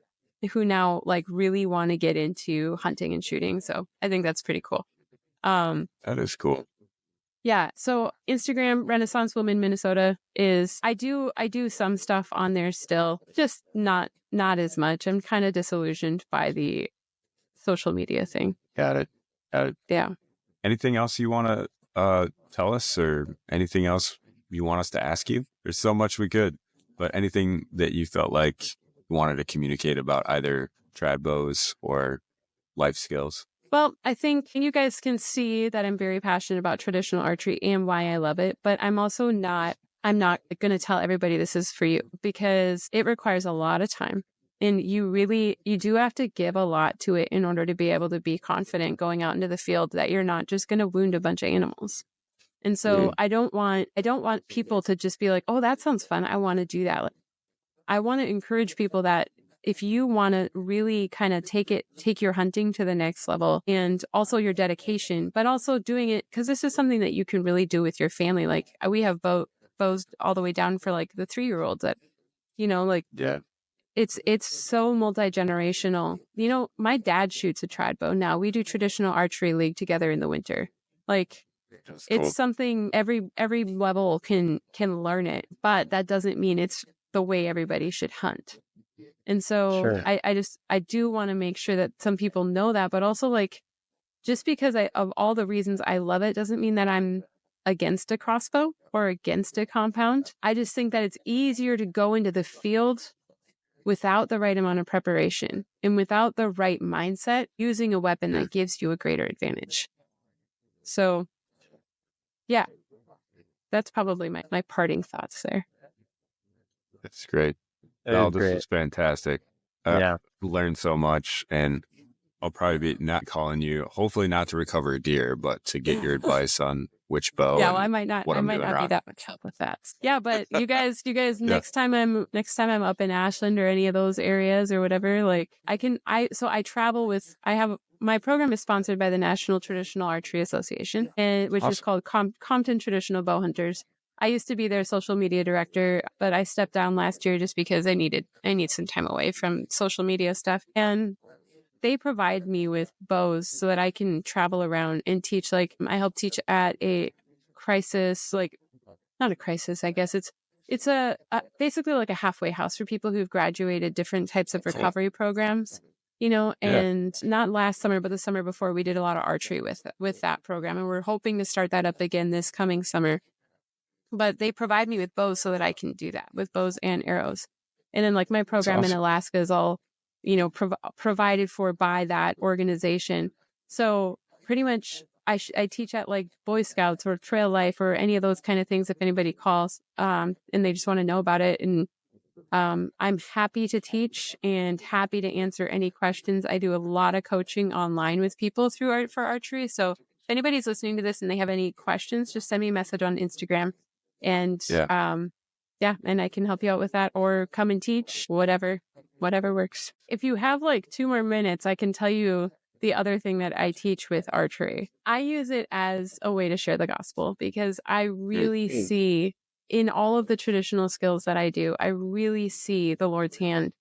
who now like really want to get into hunting and shooting. So I think that's pretty cool. That is cool. Yeah. So Instagram, Renaissance Woman Minnesota is, I do some stuff on there still, just not as much. I'm kind of disillusioned by the social media thing. Got it. Yeah. Anything else you want to tell us, or anything else you want us to ask you? There's so much we could, but anything that you felt like you wanted to communicate about either trad bows or life skills? Well, I think you guys can see that I'm very passionate about traditional archery and why I love it, but I'm also I'm not going to tell everybody this is for you, because it requires a lot of time. And you do have to give a lot to it in order to be able to be confident going out into the field that you're not just going to wound a bunch of animals. And so I don't want people to just be like, oh, that sounds fun, I want to do that. Like, I want to encourage people that if you want to really kind of take your hunting to the next level, and also your dedication, but also doing it because this is something that you can really do with your family. Like we have bows all the way down for like the 3-year-olds that, you know, like, yeah, it's so multi-generational. You know, my dad shoots a trad bow now. We do traditional archery league together in the winter. Like it's something every level can learn it, but that doesn't mean it's the way everybody should hunt. And so I do want to make sure that some people know that, but also like, just because of all the reasons I love it doesn't mean that I'm against a crossbow or against a compound. I just think that it's easier to go into the field without the right amount of preparation and without the right mindset, using a weapon that gives you a greater advantage. So yeah, that's probably my parting thoughts there. That's great. Oh, this was fantastic. Learned so much, and I'll probably be not calling you, hopefully not to recover a deer, but to get your advice on which bow. Yeah, well, I might not be that much help with that. Yeah, but you guys, next time I'm up in Ashland or any of those areas or whatever, like I travel with, I have my program is sponsored by the National Traditional Archery Association, which is called Compton Traditional Bow Hunters. I used to be their social media director, but I stepped down last year just because I need some time away from social media stuff. And they provide me with bows so that I can travel around and teach. Like, I help teach at a crisis, like, not a crisis, I guess. It's basically like a halfway house for people who've graduated different types of recovery programs, and not last summer, but the summer before, we did a lot of archery with that program. And we're hoping to start that up again this coming summer. But they provide me with bows so that I can do that, with bows and arrows. And then, like, my program in Alaska is all, provided for by that organization. So pretty much I teach at like Boy Scouts or Trail Life or any of those kind of things if anybody calls and they just want to know about it. And I'm happy to teach and happy to answer any questions. I do a lot of coaching online with people through for archery. So if anybody's listening to this and they have any questions, just send me a message on Instagram. And and I can help you out with that, or come and teach, whatever works. If you have like 2 more minutes, I can tell you the other thing that I teach with archery. I use it as a way to share the gospel, because I really see in all of the traditional skills that I do, I really see the Lord's hand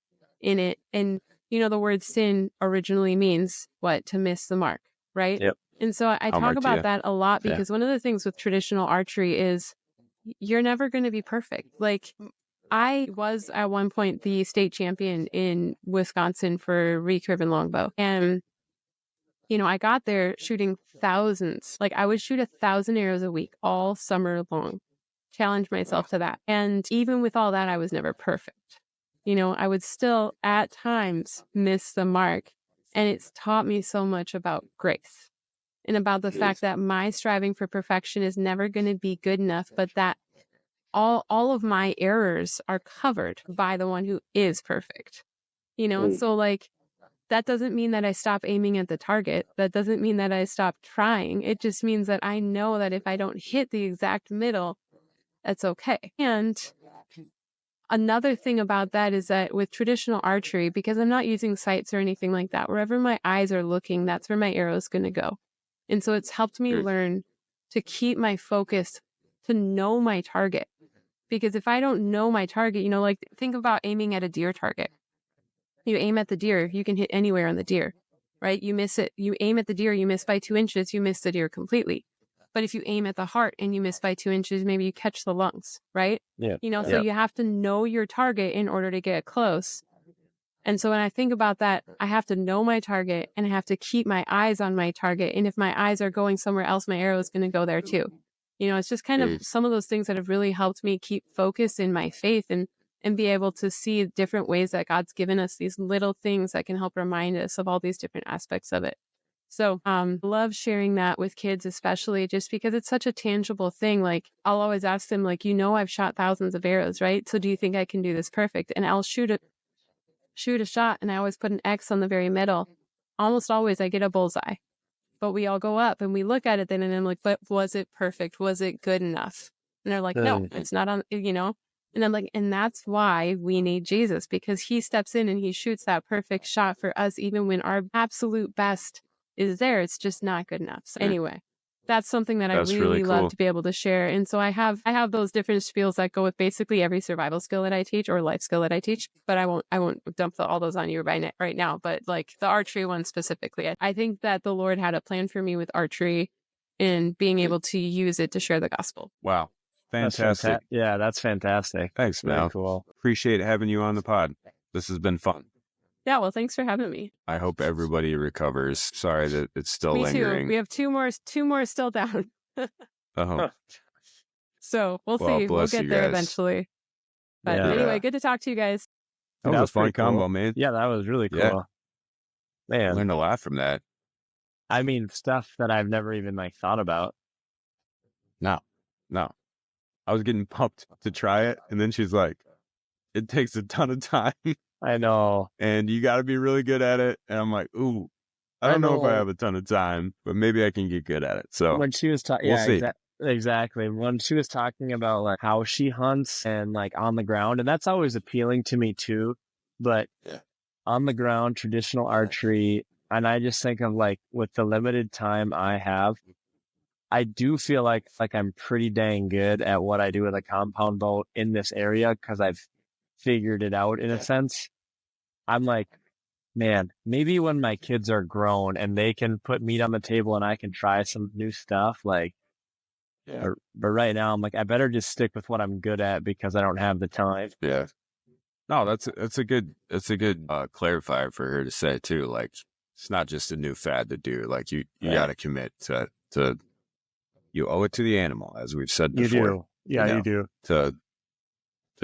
in it. And, the word sin originally means what? To miss the mark, right? Yep. And so I talk about that a lot, because one of the things with traditional archery is you're never going to be perfect. Like, I was at one point the state champion in Wisconsin for recurve and longbow. And, I got there shooting thousands. Like, I would shoot 1,000 arrows a week all summer long. Challenge myself to that. And even with all that, I was never perfect. I would still at times miss the mark. And it's taught me so much about grace and about the fact that my striving for perfection is never going to be good enough, but that all of my errors are covered by the one who is perfect. So like, that doesn't mean that I stop aiming at the target. That doesn't mean that I stop trying. It just means that I know that if I don't hit the exact middle, that's okay. And another thing about that is that with traditional archery, because I'm not using sights or anything like that, wherever my eyes are looking, that's where my arrow is going to go. And so it's helped me learn to keep my focus, to know my target. Because if I don't know my target, like, think about aiming at a deer target. You aim at the deer, you can hit anywhere on the deer, right? You miss it. You aim at the deer, you miss by 2 inches, you miss the deer completely. But if you aim at the heart and you miss by 2 inches, maybe you catch the lungs, right? Yeah. So you have to know your target in order to get close. And so when I think about that, I have to know my target and I have to keep my eyes on my target. And if my eyes are going somewhere else, my arrow is going to go there too. It's just kind of some of those things that have really helped me keep focused in my faith and be able to see different ways that God's given us these little things that can help remind us of all these different aspects of it. So love sharing that with kids, especially just because it's such a tangible thing. Like, I'll always ask them, like, I've shot thousands of arrows, right? So do you think I can do this perfect? And I'll shoot a shot, and I always put an X on the very middle. Almost always I get a bullseye. But we all go up and we look at it then, and I'm like, but was it perfect? Was it good enough? And they're like, no, it's not on, And I'm like, and that's why we need Jesus, because he steps in and he shoots that perfect shot for us, even when our absolute best is there. It's just not good enough. So anyway, that's something that That's I really really cool. love to be able to share. And so I have those different spiels that go with basically every survival skill that I teach or life skill that I teach, but I won't dump all those on you right now. But like the archery one specifically, I think that the Lord had a plan for me with archery and being able to use it to share the gospel. Wow. Fantastic. That's fantastic. Thanks, Very Mel. cool. Appreciate having you on the pod. This has been fun. Yeah, well, thanks for having me. I hope everybody recovers. Sorry that it's still Me lingering. too. We have two more still down. Oh, So we'll well, see. We'll bless get you there guys. eventually. But Yeah. anyway, good to talk to you guys. That was a fun pretty cool. combo, man. Yeah, that was really cool. Yeah. Man, Learned a lot from that. I mean, stuff that I've never even thought about. No. I was getting pumped to try it, and then she's like, it takes a ton of time, I know. and you got to be really good at it. And I'm like, ooh, I don't know if I have a ton of time, but maybe I can get good at it. So When she was talking, we'll see. Exactly. When she was talking about like how she hunts and like on the ground, and that's always appealing to me too. But on the ground, traditional archery, And I just think of like, with the limited time I have, I do feel like I'm pretty dang good at what I do with a compound bow in this area because I've figured it out in a sense. I'm like, man, maybe when my kids are grown and they can put meat on the table and I can try some new stuff, like, Yeah. but right now I'm like, I better just stick with what I'm good at because I don't have the time. Yeah. No, that's a good clarifier for her to say too. Like, it's not just a new fad to do. Like, you got to commit to you owe it to the animal, as we've said You before. do. Yeah, you do. To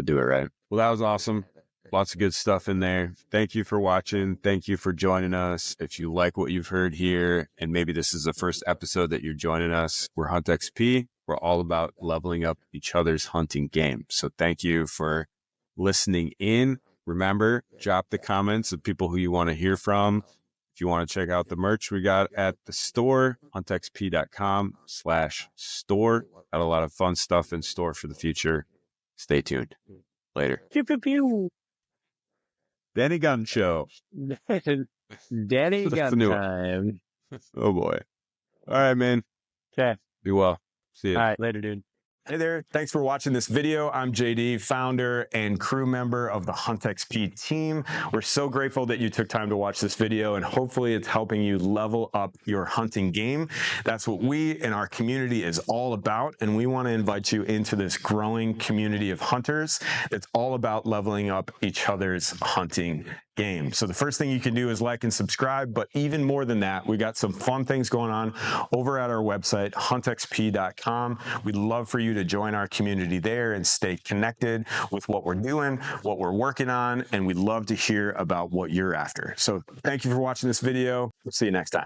do it right. Well, that was awesome. Lots of good stuff in there. Thank you for watching. Thank you for joining us. If you like what you've heard here, and maybe this is the first episode that you're joining us, we're Huntxp. We're all about leveling up each other's hunting game. So thank you for listening in. Remember, drop the comments of people who you want to hear from. If you want to check out the merch we got at the store, huntxp.com/store. Got a lot of fun stuff in store for the future. Stay tuned. Later. Pew, pew, pew. Danny Gun Show. Danny That's gun the new one. time. Oh boy. All right, man. Okay. Be well. See you. All right. Later, dude. Hey there, thanks for watching this video. I'm JD, founder and crew member of the Huntxp team. We're so grateful that you took time to watch this video, and hopefully it's helping you level up your hunting game. That's what we and our community is all about, and we want to invite you into this growing community of hunters that's all about leveling up each other's hunting game. So the first thing you can do is like and subscribe, but even more than that, we got some fun things going on over at our website, huntxp.com. We'd love for you to join our community there and stay connected with what we're doing, what we're working on, and we'd love to hear about what you're after. So thank you for watching this video. We'll see you next time.